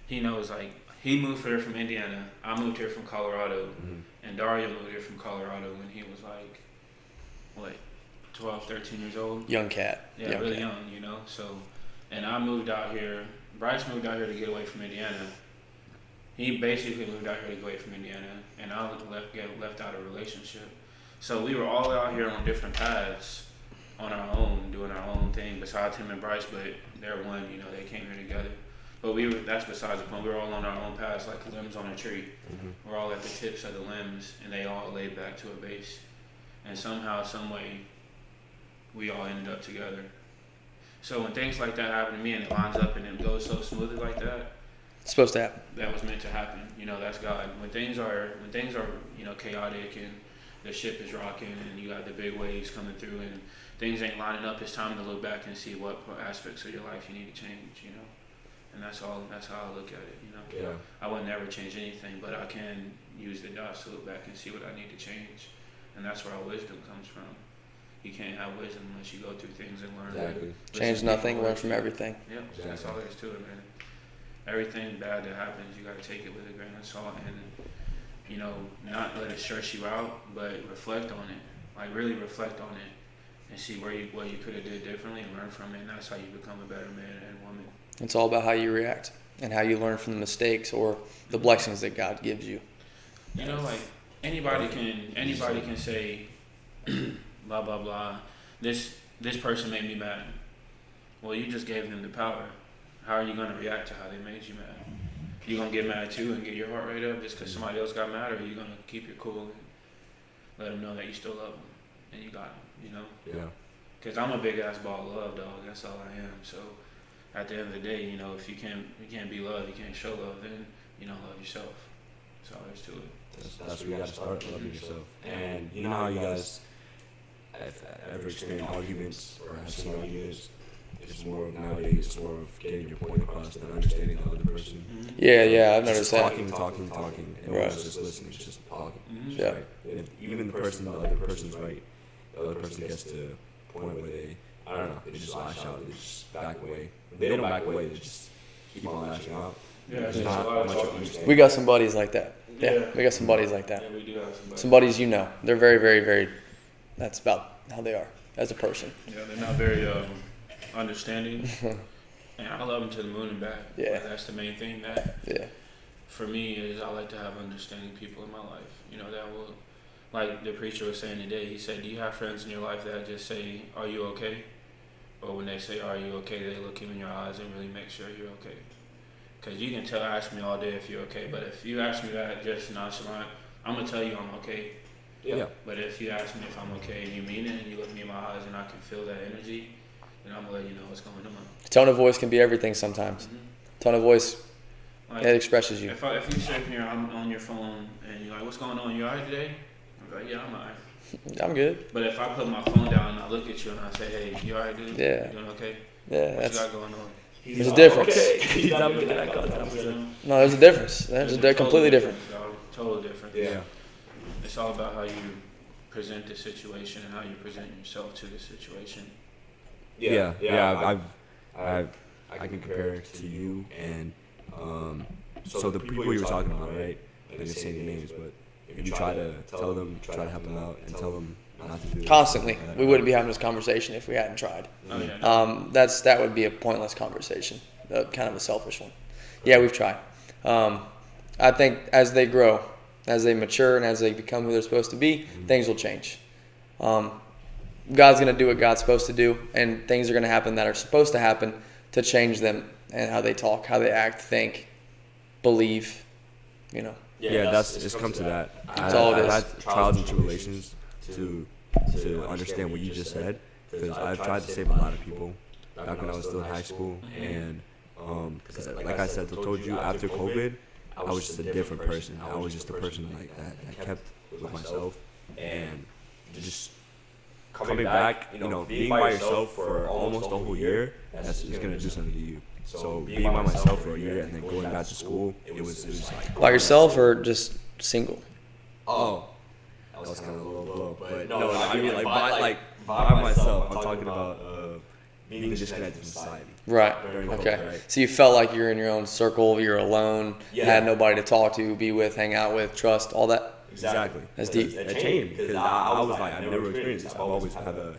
he knows, like, he moved here from Indiana. I moved here from Colorado. Mm-hmm. And Dario moved here from Colorado when he was like, what, 12, 13 years old? Young cat. Yeah, really young, So, and I moved out here. Bryce moved out here to get away from Indiana. He basically moved out here to get away from Indiana, and I left out a relationship. So we were all out here on different paths, on our own, doing our own thing. Besides him and Bryce, but they're one. They came here together. But that's besides the point. We were all on our own paths, like limbs on a tree. Mm-hmm. We're all at the tips of the limbs, and they all laid back to a base. And somehow, some way, we all ended up together. So when things like that happen to me, and it lines up and it goes so smoothly like that, It's supposed to happen. that was meant to happen. That's God. When things are chaotic and the ship is rocking and you got the big waves coming through and things ain't lining up, it's time to look back and see what aspects of your life you need to change. And that's how I look at it. Yeah. I would never change anything, but I can use the dots to look back and see what I need to change. And that's where our wisdom comes from. You can't have wisdom unless you go through things and learn. Exactly. Change nothing, learn from everything. Yep, Exactly. That's all there is to it, man. Everything bad that happens, you got to take it with a grain of salt and, not let it stress you out, but reflect on it. Like, really reflect on it and see what you could have did differently and learn from it. And that's how you become a better man and woman. It's all about how you react and how you learn from the mistakes or the blessings that God gives you. Like, anybody can say, blah, blah, blah, this person made me mad. Well, you just gave them the power. How are you going to react to how they made you mad? You going to get mad too and get your heart rate up just because somebody else got mad, or are you going to keep your cool and let them know that you still love them and you got them, Yeah. Because I'm a big ass ball of love, dog. That's all I am. So at the end of the day, if you can't be loved, you can't show love, then you don't love yourself. That's all there is to it. That's where you got to start, loving yourself. And you know how you guys have ever experienced arguments or have seen arguments? It's more of nowadays, it's more of getting your point across than understanding the other person. Yeah, I've noticed Just that. talking, and Right. just listening, just talking. Just Yeah. right. And if even the other person's right, the other person gets to a point where they just lash out, they just back away. When they don't back away, they just keep on lashing out. Yeah, There's it's not a lot of much talking. of understanding. We got some buddies like that. Yeah, Yeah. we got some buddies like that. Yeah, we do have somebody. Some buddies they're very, very, very, that's about how they are as a person. Yeah, they're not very understanding. And I love them to the moon and back. Yeah. That's the main thing that, Yeah. for me, is I like to have understanding people in my life. That will, like the preacher was saying today, he said, do you have friends in your life that just say, are you okay? Or when they say, are you okay, they look you in your eyes and really make sure you're okay. Because you can ask me all day if you're okay, but if you ask me that just nonchalant, I'm going to tell you I'm okay. Yeah. But if you ask me if I'm okay and you mean it and you look me in my eyes and I can feel that energy, then I'm going to let you know what's going on. Tone of voice can be everything sometimes. Mm-hmm. Tone of voice, Like, it expresses you. If you sit here, I'm on your phone and you're like, what's going on? You alright today? I'm like, yeah, I'm alright. I'm good. But if I put my phone down and I look at you and I say, hey, you alright, dude? Yeah. You doing okay? Yeah, What you got going on? there's a difference. Okay. No, there's a difference. They're completely different. Dog. Totally different. Yeah. It's all about how you present the situation and how you present yourself to the situation. Yeah. I can compare it to you and so the people you were talking about, right? I didn't say any names, but if you try to tell them, try to help them out, and tell them not to do it Constantly. We wouldn't be having this conversation if we hadn't tried. Oh, yeah. That would be a pointless conversation, kind of a selfish one. Yeah, we've tried. I think as they grow, as they mature, and as they become who they're supposed to be, things will change. God's going to do what God's supposed to do, and things are going to happen that are supposed to happen to change them and how they talk, how they act, think, believe, Yeah, that's just come to that. That's all it is. I had trials and tribulations to understand what you just said, because I've tried to save a lot of people back when I was still in high school, and because like I said, I told you, after COVID, I was just a different person. I was just a person like that kept with myself, and just coming back, being by yourself for almost a whole year, that's just gonna do something to you. So being by myself for a year and then going back to school, it was like by yourself or just single. Oh, that was kind of a little low, but no, I mean by myself. I'm talking about being disconnected from society. Right. During COVID, Okay. right? So you felt like you're in your own circle, you're alone, Yeah. had nobody to talk to, be with, hang out with, trust, all that. Exactly. That's deep. It changed because I was like, I've never experienced this. I've always had a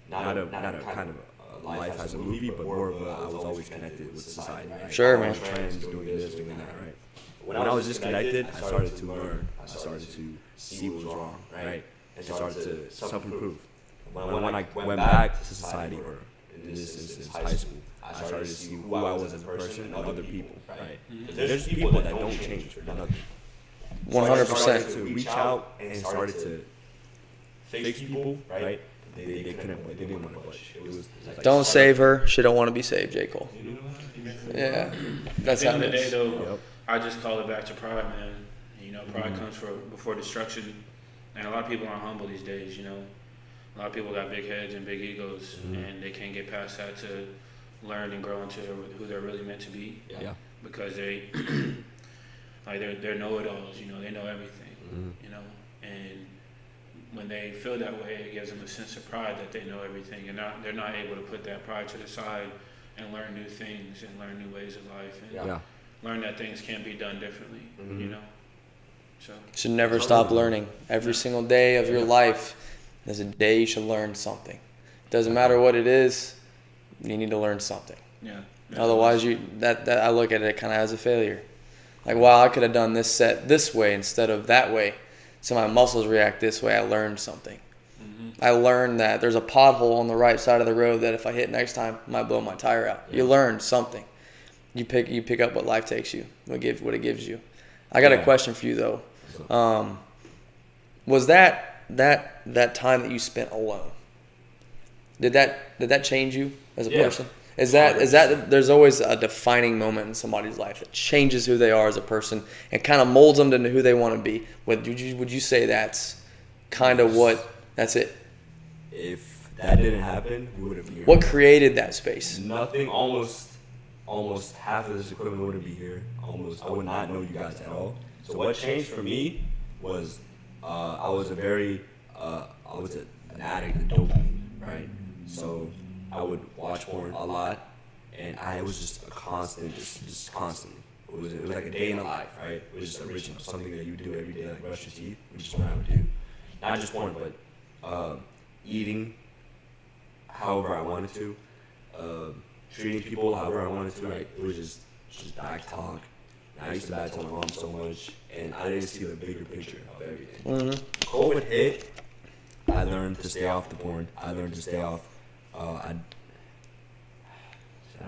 not a kind of a life as a movie, but more of I was always connected with society. Right? Sure, man. Friends doing this, doing that, right? When I was disconnected, I started to learn. I started to see what was wrong, right? And started to self-improve. When I went back to society, or in this instance, high school, I started to see who I was as a person and other people, right? There's people that don't change for nothing. 100%. Started to reach out and started to fix people, right? They couldn't, they didn't want to budge. It was like, Don't save her. She don't want to be saved, J. Cole. Yeah. That's At how the end it of the day, is. though, Yep. I just call it back to pride, man. Pride comes before destruction, and a lot of people aren't humble these days. A lot of people got big heads and big egos, and they can't get past that to learn and grow into who they're really meant to be. Yeah. Because they, they're know-it-alls. They know everything. And when they feel that way, it gives them a sense of pride that they know everything, and they're not able to put that pride to the side and learn new things and learn new ways of life and learn that things can be done differently. So You should never stop learning. Every single day of your life is a day you should learn something. Doesn't matter what it is, you need to learn something. yeah. Otherwise, I look at it kind of as a failure. Like, wow, I could have done this set this way instead of that way. So my muscles react this way. I learned something. I learned that there's a pothole on the right side of the road that if I hit next time, I might blow my tire out. You learn something. You pick up what life takes you, what it gives you. I got a question for you though. Was that time that you spent alone? Did that change you as a person? Is that there's always a defining moment in somebody's life that changes who they are as a person and kind of molds them into who they want to be? Would you say that's kind of that's it? If that didn't happen, we wouldn't be here. What created that space? Nothing. Almost half of this equipment wouldn't be here. I would not know you guys at all. So what changed for me was I was an addict to dopamine, right? So I would watch porn a lot, and I was just a constant, just constantly. It was like a day in the life, right? It was just original, something that you do every day, like brush your teeth, which is what I would do. Not just porn, but eating however I wanted to, treating people however I wanted to, right? It was just back talk. And I used to bad talk my mom so much, and I didn't see the bigger picture of everything. COVID hit, I learned to stay off the porn. I learned to stay off. Should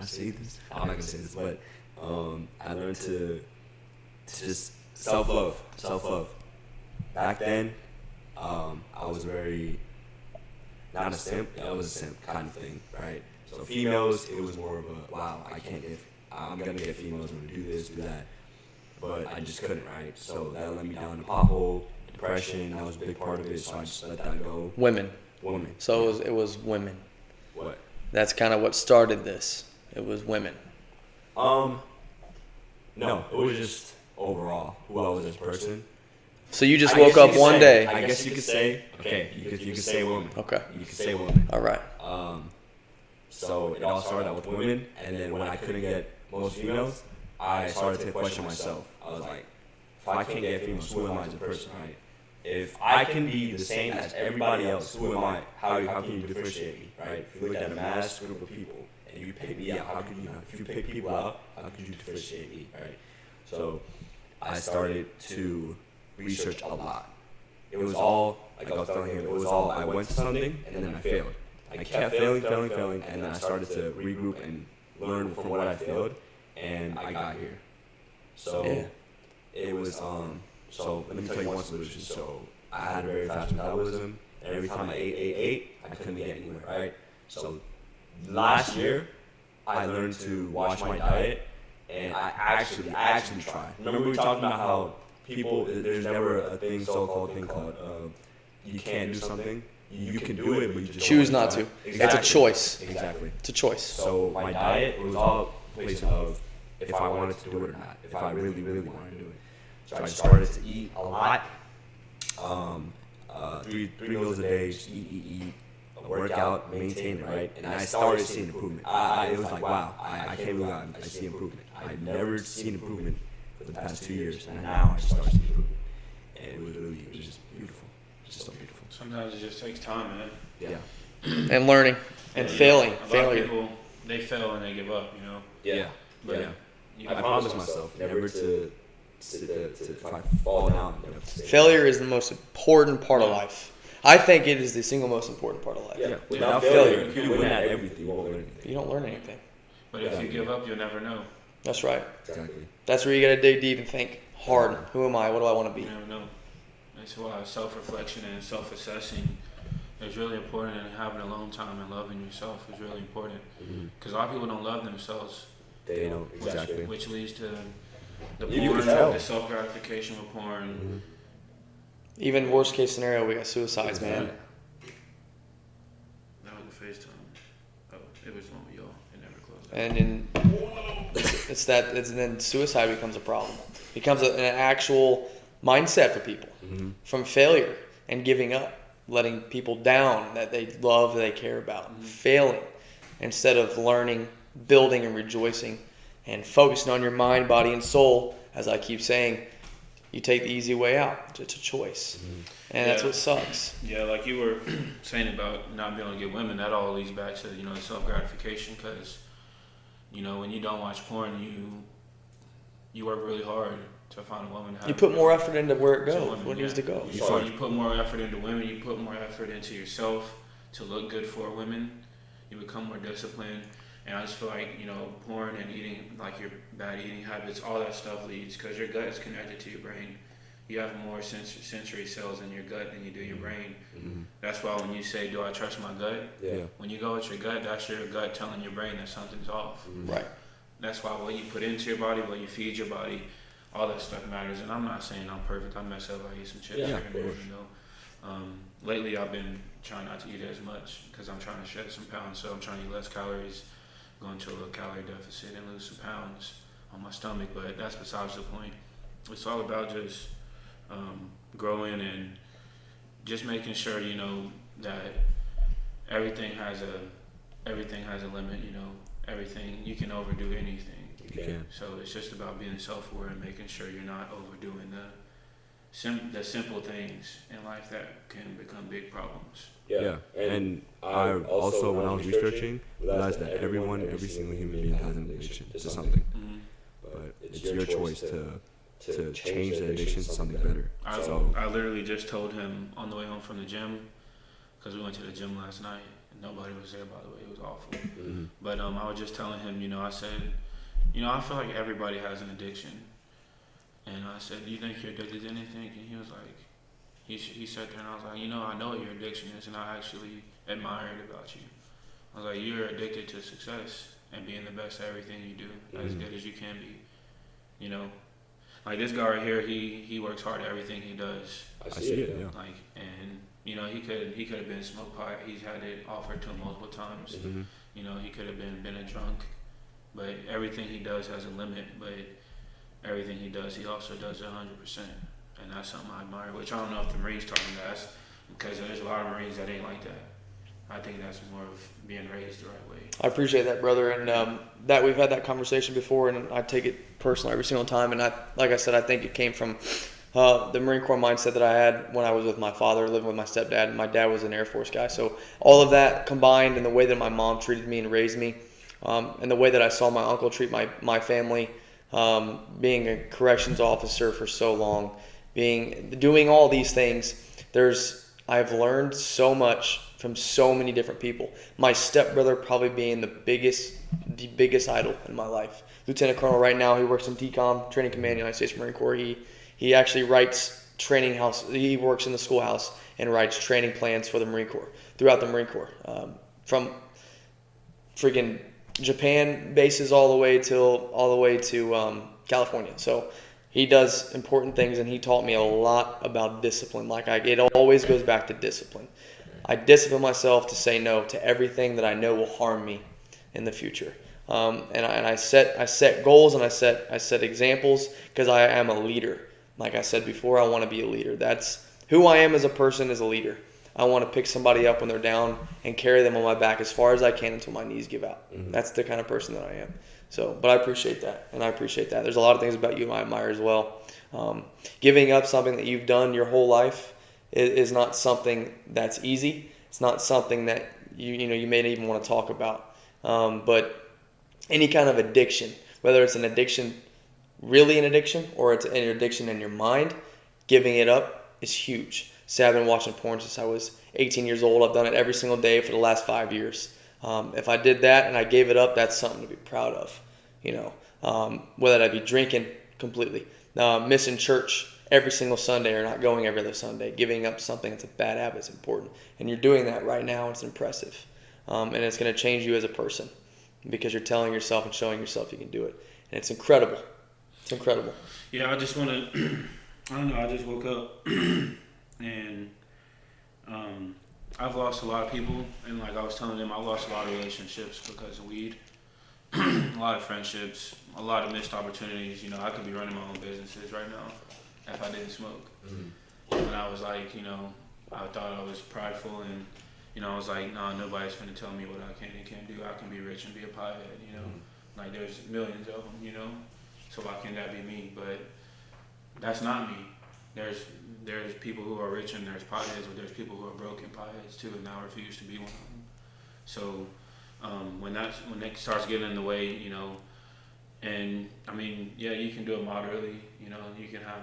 I say this? I'm not gonna say this, but I learned to just self-love. Back then, I was very not a simp. I was a simp kind of thing, right? So females, it was more of a wow. I'm gonna get females. I'm gonna do this, do that, but I just couldn't, right? So that let me down. A pothole, depression. That was a big part of it. So I just let that go. Women. So it was women. What? That's kind of what started this. It was women. No, it was just overall who I was as a person. So you just woke up one day. I guess you could say, okay, you could say woman. Okay. You could say woman. All right. So it all started out with women, and then when I couldn't get most females, I started to question myself. I was like, if I can't get females, who am I as a person, right? If I can be the same as everybody else, who am I? How can you differentiate me, right? If you look at a mass group of people and you pick me out, how could you? If you pick people out, how could you differentiate me, right? So I started to research a lot, it was all, like I was telling him, it was all, I went to something and then I failed. I kept failing, and then I started to regroup and learn from what I failed, and I got here. So it was, so let me tell you one solution. So I had a very fast metabolism, and every time I ate, I couldn't get anywhere, right? So last year, I learned to watch my diet, and I actually tried. Remember we talked about how people, there's never a thing, so-called thing called, you can't do something. You can do it, but you just choose not to. Exactly. It's a choice. Exactly. It's a choice. So my diet, it was all a place of if I wanted to do it or not, if I really, really wanted to do it. So I started to eat a lot, 3 meals a day, just eat, work out, maintain it, right? And I started seeing improvement. It was like, wow, I can't believe I see improvement. I've never seen improvement for the past 2 years, and now I just started seeing improvement. And it was just beautiful. Just so beautiful. Sometimes it just takes time, man. Yeah. And learning and failing. A lot Failure. of people, they fail and they give up, you know. Yeah. But I promised myself never to if I fall down. Never to stay Failure is the most important part of life. I think it is the single most important part of life. Yeah. Without failure, if you win at everything, you won't learn anything. You don't learn anything. But if you give up, you'll never know. That's right. Exactly. That's where you got to dig deep and think hard. Who am I? What do I want to be? You never know. That's why self-reflection and self-assessing is really important, and having alone time and loving yourself is really important. Because a lot of people don't love themselves. They don't. Exactly. Which leads to the You porn, can tell. the self-gratification with porn. Even worst case scenario, we got suicides, man. That was a FaceTime. Oh, it was one with y'all. It never closed. And then suicide becomes a problem. It becomes an actual mindset for people from failure and giving up, letting people down that they love, that they care about, failing instead of learning, building, and rejoicing, and focusing on your mind, body, and soul. As I keep saying, you take the easy way out. It's a choice, and that's what sucks. Yeah, like you were saying about not being able to get women, that all leads back to, the self-gratification, because, when you don't watch porn, you work really hard to find a woman. You put more effort into where it goes, where it needs to go. You put more effort into women, you put more effort into yourself to look good for women. You become more disciplined. And I just feel like, porn and eating, like your bad eating habits, all that stuff leads, because your gut is connected to your brain. You have more sensory cells in your gut than you do your brain. That's why when you say, do I trust my gut? Yeah. When you go with your gut, that's your gut telling your brain that something's off. Right. That's why what you put into your body, what you feed your body, all that stuff matters. And I'm not saying I'm perfect. I mess up. I eat some chips here and there, Lately, I've been trying not to eat as much because I'm trying to shed some pounds. So I'm trying to eat less calories, go into a low calorie deficit, and lose some pounds on my stomach. But that's besides the point. It's all about just growing and just making sure, that everything has a limit. Everything, you can overdo anything. You can. So it's just about being self-aware and making sure you're not overdoing the simple things in life that can become big problems. Yeah. And I also, when I was researching, realized that every single human being has an addiction to something. But it's your choice to change the addiction to something better. I literally just told him on the way home from the gym, because we went to the gym last night. Nobody was there, by the way. It was awful. But I was just telling him, I said, I feel like everybody has an addiction. And I said, do you think you're addicted to anything? And he was like, he sat there and I was like, I know what your addiction is, and I actually admire it about you. I was like, you're addicted to success and being the best at everything you do, as good as you can be. Like this guy right here, he works hard at everything he does. I see it, yeah. Like, and he could have been smoked pot. He's had it offered to him multiple times. He could have been a drunk, but everything he does has a limit. But everything he does, he also does 100%, and that's something I admire. Which I don't know if the Marines taught him that, because there's a lot of Marines that ain't like that. I think that's more of being raised the right way. I appreciate that, brother, and that we've had that conversation before, and I take it personally every single time. And like I said, I think it came from the Marine Corps mindset that I had when I was with my father, living with my stepdad. My dad was an Air Force guy, so all of that combined, and the way that my mom treated me and raised me, and the way that I saw my uncle treat my family, being a corrections officer for so long, doing all these things, I've learned so much from so many different people. My stepbrother probably being the biggest idol in my life. Lieutenant Colonel right now, he works in TCOM, Training Command, United States Marine Corps. He actually writes he works in the schoolhouse and writes training plans for the Marine Corps, throughout the Marine Corps. From freaking Japan bases all the way to California. So he does important things, and he taught me a lot about discipline. It always goes back to discipline. I discipline myself to say no to everything that I know will harm me in the future. And I set goals, and I set examples, because I am a leader. Like I said before, I want to be a leader. That's who I am as a person, as a leader. I want to pick somebody up when they're down and carry them on my back as far as I can until my knees give out. Mm-hmm. That's the kind of person that I am. So, but I appreciate that, and I appreciate that. There's a lot of things about you I admire as well. Giving up something that you've done your whole life is not something that's easy. It's not something that you may not even want to talk about. But any kind of addiction, whether it's an addiction, really an addiction, or it's an addiction in your mind, giving it up is huge. Say I've been watching porn since I was 18 years old. I've done it every single day for the last 5 years. If I did that and I gave it up, that's something to be proud of. Whether that be drinking completely, missing church every single Sunday or not going every other Sunday, giving up something that's a bad habit is important. And you're doing that right now. It's impressive. And it's going to change you as a person, because you're telling yourself and showing yourself you can do it. And it's incredible. It's incredible. Yeah, I just want to, I don't know, I just woke up and I've lost a lot of people, and like I was telling them, I lost a lot of relationships because of weed, a lot of friendships, a lot of missed opportunities. I could be running my own businesses right now if I didn't smoke. Mm-hmm. And I was like, I thought I was prideful, and I was like, nah, nobody's gonna tell me what I can and can't do. I can be rich and be a pothead, Mm-hmm. Like there's millions of them, so why can't that be me? But that's not me. There's people who are rich and there's potheads, but there's people who are broken potheads too, and I refuse to be one of them. So when that starts getting in the way, and I mean, yeah, you can do it moderately. You can have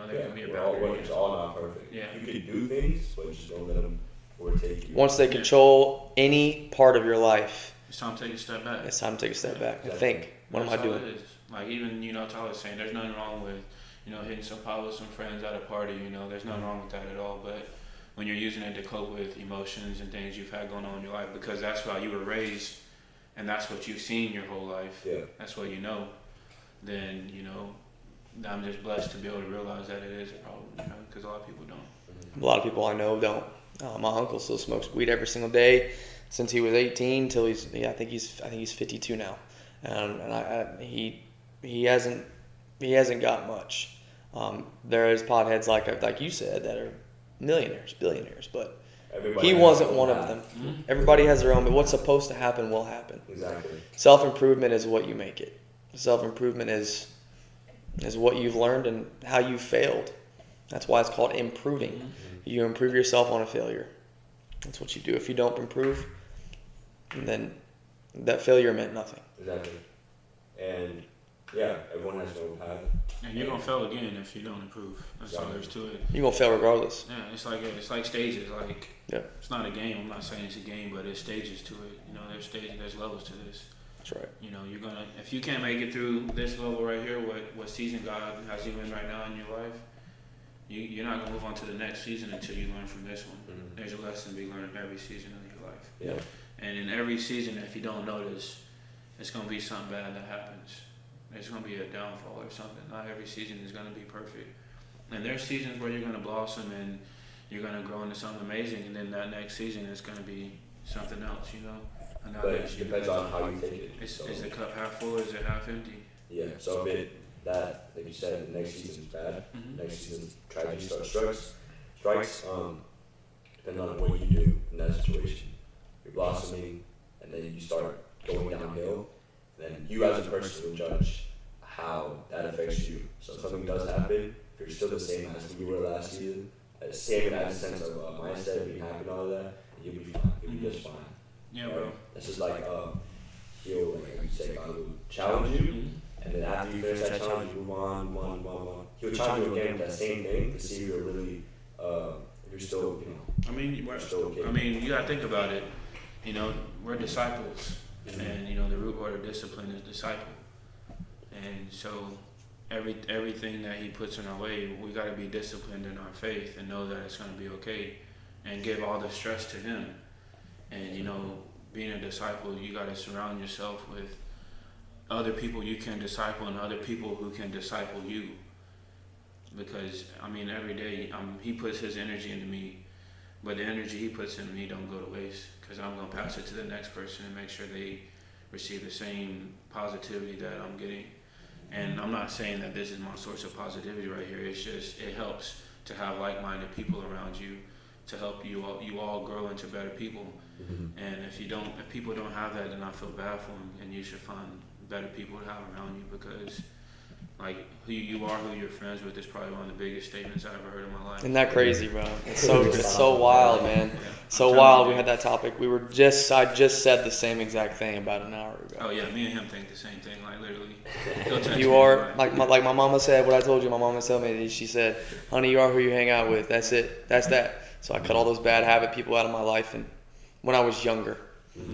there can be a boundary. It's all not perfect. Yeah, you can do things, but just don't let them overtake you. Once they control any part of your life, it's time to take a step back. It's time to take a step back and think, what am I doing? It is. Like even Tyler's saying, there's nothing wrong with hitting some pot with some friends at a party. There's nothing wrong with that at all. But when you're using it to cope with emotions and things you've had going on in your life, because that's how you were raised, and that's what you've seen your whole life. Yeah. That's what you know. Then I'm just blessed to be able to realize that it is a problem. Because a lot of people don't. A lot of people I know don't. My uncle still smokes weed every single day since he was 18 till I think he's 52 now, and he hasn't got much. There is potheads like you said that are millionaires, billionaires, but he wasn't one of them. Mm-hmm. Everybody has their own, but what's supposed to happen will happen. Exactly. Self-improvement is what you make it. Self-improvement is what you've learned and how you failed. That's why it's called improving. Mm-hmm. You improve yourself on a failure. That's what you do. If you don't improve, then that failure meant nothing. Exactly. And yeah, everyone has their own path. And you're gonna fail again if you don't improve. That's all there is to it. You're gonna fail regardless. Yeah, it's like stages. Like yeah. It's not a game. I'm not saying it's a game, but there's stages to it. There's stages. There's levels to this. That's right. You're gonna, if you can't make it through this level right here, what season God has you in right now in your life, you're not gonna move on to the next season until you learn from this one. Mm-hmm. There's a lesson to be learned in every season of your life. Yeah. And in every season, if you don't notice, it's gonna be something bad that happens. There's going to be a downfall or something. Not every season is going to be perfect. And there's seasons where you're going to blossom and you're going to grow into something amazing, and then that next season is going to be something else, And but it depends on how you take it. Is the cup half full or is it half empty? Yeah, so if like you said, the next season is bad, mm-hmm. Next season tragedy strikes, depending on what you do in that situation. You're blossoming, and then you start going downhill. Then you as a person will judge how that affects you. So if something does happen, if you're still the same as you were last season, same in that sense of mindset, being happy and all that, you'll be fine. You'll be just fine. Yeah, bro. It's just like, like you say, God will challenge you, mm-hmm. And then after you finish that challenge, you move on. He'll challenge you again with that same thing to see if you're really you're still, I mean, you gotta think about it. We're disciples, and the root word of discipline is disciple. And so, everything that he puts in our way, we gotta be disciplined in our faith and know that it's gonna be okay, and give all the stress to him. And being a disciple, you gotta surround yourself with other people you can disciple and other people who can disciple you. Because every day he puts his energy into me, but the energy he puts into me don't go to waste, because I'm going to pass it to the next person and make sure they receive the same positivity that I'm getting. And I'm not saying that this is my source of positivity right here. It's just, it helps to have like-minded people around you to help you all grow into better people. And if people don't have that, then I feel bad for them, and you should find better people to have around you, because who you are, who you're friends with, is probably one of the biggest statements I've ever heard in my life. Isn't that crazy, bro? It's so wild, man. Yeah. So wild. We had that topic. I just said the same exact thing about an hour ago. Oh yeah, me and him think the same thing. Literally. You are like my mama said. What I told you, my mama told me. She said, "Honey, you are who you hang out with. That's it. That's that." So I cut all those bad habit people out of my life, and when I was younger,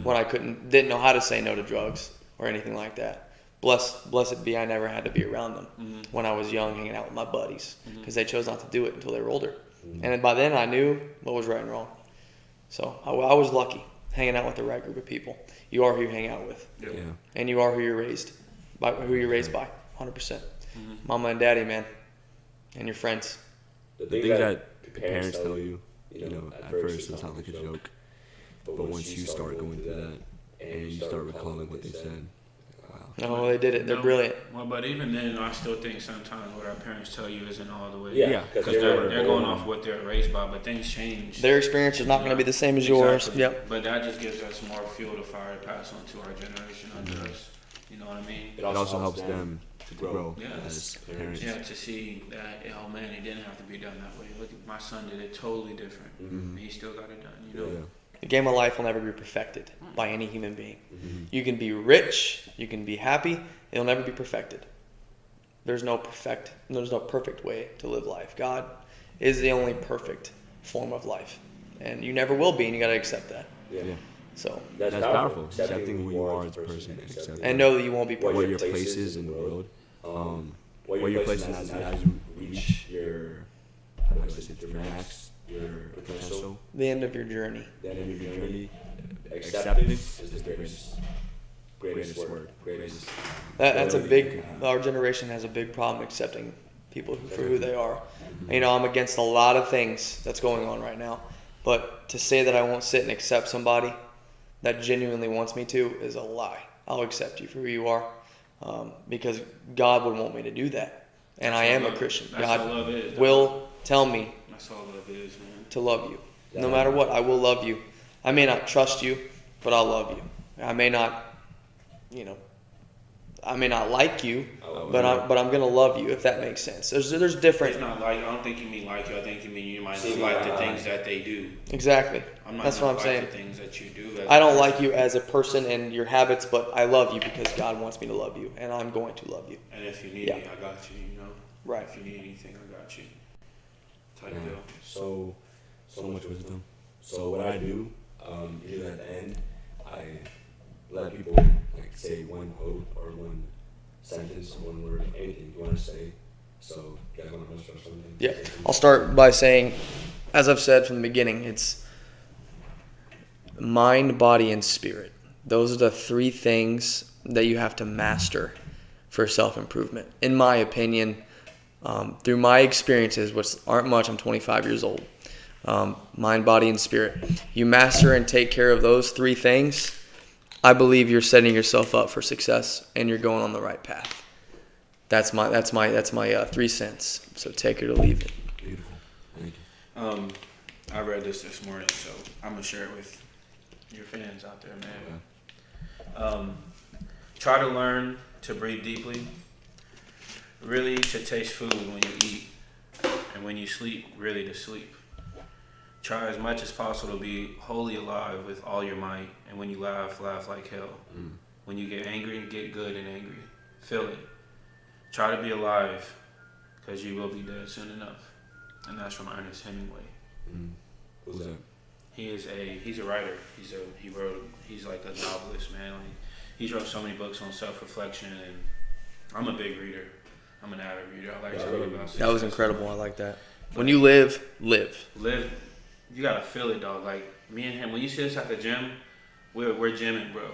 when I didn't know how to say no to drugs or anything like that. Blessed be, I never had to be around them when I was young, hanging out with my buddies, because they chose not to do it until they were older. And by then I knew what was right and wrong. So I was lucky, hanging out with the right group of people. You are who you hang out with. Yeah. And you are who you're raised by, 100%. Mama and daddy, man, and your friends. The things that parents tell you, at first it sounds like a joke. But once you start going through that and you start recalling what they said, no, they did it. They're brilliant. Well, but even then, I still think sometimes what our parents tell you isn't all the way. Yeah, because they're going off what they're raised by, but things change. Their experience is not going to be the same as yours. Exactly. Yep. But that just gives us more fuel to fire to pass on to our generation under us. You know what I mean? It also helps them to grow as parents. Yeah, to see that, oh man, it didn't have to be done that way. Look, my son did it totally different. And he still got it done, Yeah. The game of life will never be perfected by any human being. You can be rich, you can be happy, it'll never be perfected. There's no perfect way to live life. God is the only perfect form of life. And you never will be, and you gotta accept that. Yeah. So that's powerful. Accepting who you are as a person and know that you won't be perfect. What your place is in the world. What your place is as you reach your max. Your potential. The end of your journey. The end of your journey. Acceptance is the greatest word. That's a big. Our generation has a big problem accepting people for who they are. I'm against a lot of things that's going on right now, but to say that I won't sit and accept somebody that genuinely wants me to is a lie. I'll accept you for who you are, because God would want me to do that, and I am a Christian. God will tell me. That's all love is, man. To love you. No matter what, I will love you. I may not trust you, but I'll love you. I may not, I may not like you, but I'm gonna love you, if that makes sense. There's different. It's not like, I don't think you mean like you. I think you mean you might not like the things that they do. Exactly. That's what I'm saying. The things that you do. I don't like you as a person and your habits, but I love you because God wants me to love you, and I'm going to love you. And if you need me, I got you. Right. If you need anything, I got you. So much wisdom. So what I do, usually at the end, I let people say one quote or one sentence, one word, anything you want to say. So you guys want to start something? Yeah, I'll start by saying, as I've said from the beginning, it's mind, body, and spirit. Those are the three things that you have to master for self-improvement. In my opinion, through my experiences, which aren't much, I'm 25 years old, mind, body, and spirit. You master and take care of those three things, I believe you're setting yourself up for success and you're going on the right path. That's my 3 cents. So take it or leave it. Beautiful. Thank you. I read this morning, so I'm gonna share it with your fans out there, man. Try to learn to breathe deeply. Really to taste food when you eat, and when you sleep, really to sleep. Try as much as possible to be wholly alive with all your might, and when you laugh, laugh like hell. When you get angry, get good and angry. Feel it. Try to be alive, because you will be dead soon enough. And that's from Ernest Hemingway. Who's that? He's a writer. He's like a novelist, man. Like he's wrote so many books on self-reflection, and I'm a big reader. I'm an avid reader. I like to read about. That was incredible. I like that. When you live. Live. You gotta feel it, dog. Like me and him. When you see us at the gym, we're gymming, bro.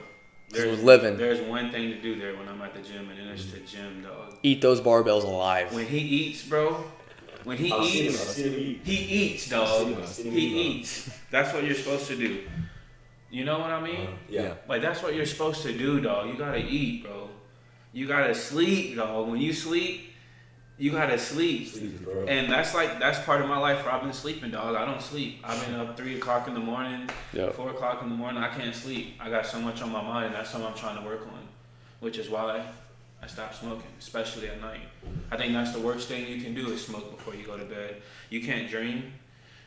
There's living. There's one thing to do there when I'm at the gym, and it's to gym, dog. Eat those barbells alive. When he eats, bro. When he eats, he eats, dog. He eats. That's what you're supposed to do. You know what I mean? Yeah. Like, that's what you're supposed to do, dog. You gotta eat, bro. You gotta sleep, dog. When you sleep, you gotta sleep. And that's part of my life where I've been sleeping, dog. I don't sleep. I've been up 3 o'clock in the morning, 4 o'clock in the morning. I can't sleep. I got so much on my mind, and that's something I'm trying to work on, which is why I stopped smoking, especially at night. I think that's the worst thing you can do is smoke before you go to bed. You can't dream,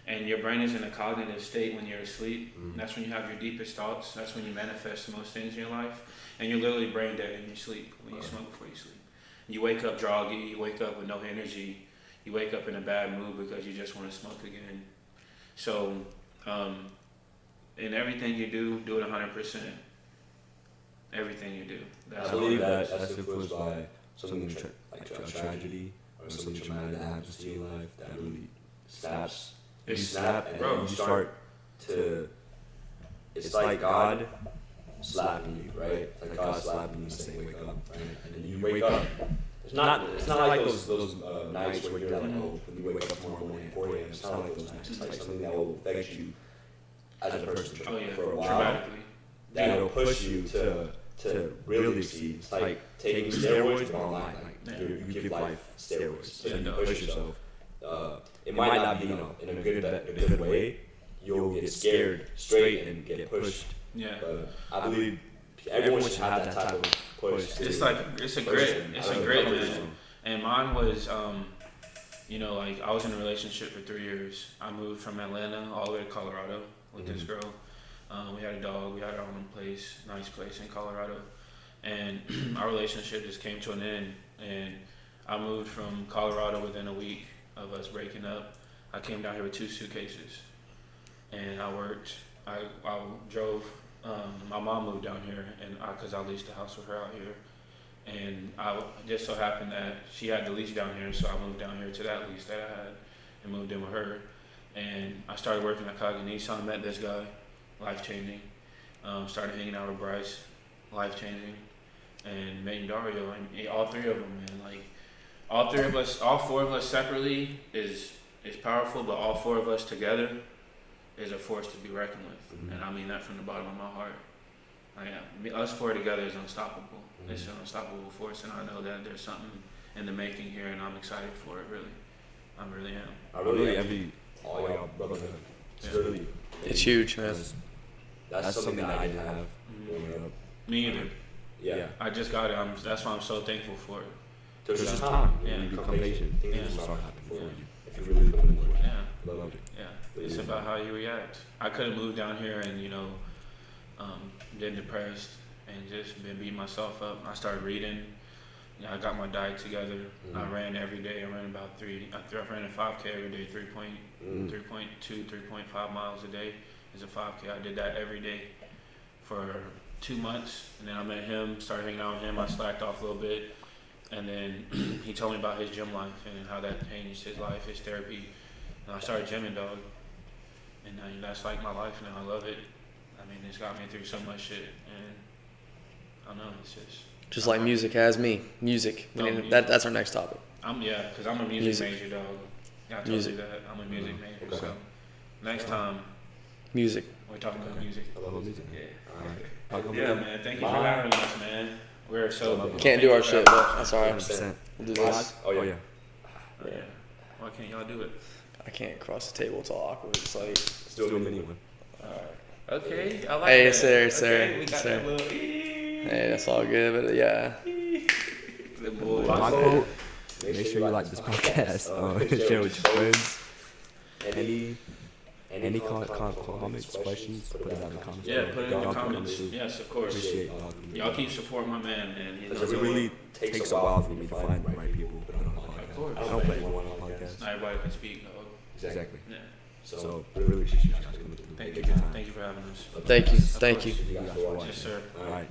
and your brain is in a cognitive state when you're asleep. That's when you have your deepest thoughts. That's when you manifest the most things in your life. And you're literally brain dead in your sleep when you smoke before you sleep. You wake up groggy, you wake up with no energy, you wake up in a bad mood because you just want to smoke again. So, in everything you do it 100%. Everything you do. I believe that's influenced by something like a tragedy or something traumatic that happens to you in life that really snaps. You snap and you start to. It's like God slapping you, right? It's like God slapping you saying, "Wake up!" Right? And then you wake up. It's not like those nights where you're like, oh, when you wake up tomorrow morning at 4 a.m. It's not like those nights. It's like something that will affect you as a person for a while. That'll push you to really see. It's like taking steroids but online. Like you give life steroids, so you push yourself. It might not be in a good way. You'll get scared straight and get pushed. Yeah. But I believe everyone should have that type of push. It's a grit, man. And mine was, like I was in a relationship for 3 years. I moved from Atlanta all the way to Colorado with this girl. We had a dog. We had our own place, nice place in Colorado. And our relationship just came to an end. And I moved from Colorado within a week of us breaking up. I came down here with 2 suitcases. And I worked. I drove. My mom moved down here, and because I leased a house with her out here. And I just so happened that she had the lease down here, so I moved down here to that lease that I had and moved in with her. And I started working at Cognition. I met this guy. Life-changing. Started hanging out with Bryce, life-changing, and meeting Dario, and all 3 of them, man. Like, all 4 of us separately is powerful, but all 4 of us together is a force to be reckoned with, and I mean that from the bottom of my heart. Like, us 4 together is unstoppable. It's an unstoppable force, and I know that there's something in the making here, and I'm excited for it, really. I really am. I really envy all y'all brotherhood. It's huge, man. That's something that I didn't have growing up. Me either. Yeah. I just got it. That's why I'm so thankful for it. There's just time. Yeah. You become patient. Things will start happening for you. If you really put in work. Yeah. I loved it. Yeah. It's about how you react. I could have moved down here and, been depressed and just been beating myself up. I started reading. I got my diet together. I ran every day. I ran about I ran a 5K every day, 3.2, 3.5 miles a day is a 5K. I did that every day for 2 months. And then I met him, started hanging out with him. I slacked off a little bit. And then he told me about his gym life and how that changed his life, his therapy. And I started gymming, dog. And that's like my life now. I love it. I mean, it's got me through so much shit. And I don't know, it's just like music has me. Music. That's our next topic. Because I'm a music major, dog. Yeah, I told you that. I'm a music major. Okay. So next time, music. We're talking about music. I love music. Yeah. All right. Yeah, man. Thank you for having us, man. We're so can't do our shit, but that's all right. 100%. We'll do this. Oh yeah. Why can't y'all do it? I can't cross the table. It's all awkward. It's like Let's do a mini one. All right. Okay. I like hey, that. sir. We got that little. Hey, that's all good, but yeah. The boys. My quote. Make sure you like this podcast. Share with your friends. Any comments, questions, put it down in the comments. Yeah, put it in the comments. Yes, of course. Appreciate y'all keep supporting my man, man. It really takes a while for me to find the right people to put on a podcast. Of course. I don't put anyone on a podcast. Not everybody can speak, though. Exactly. Yeah. So really appreciate you guys coming through. Thank you for having us. Thank you. Thank you. You guys for watching. Yes, sir. All right.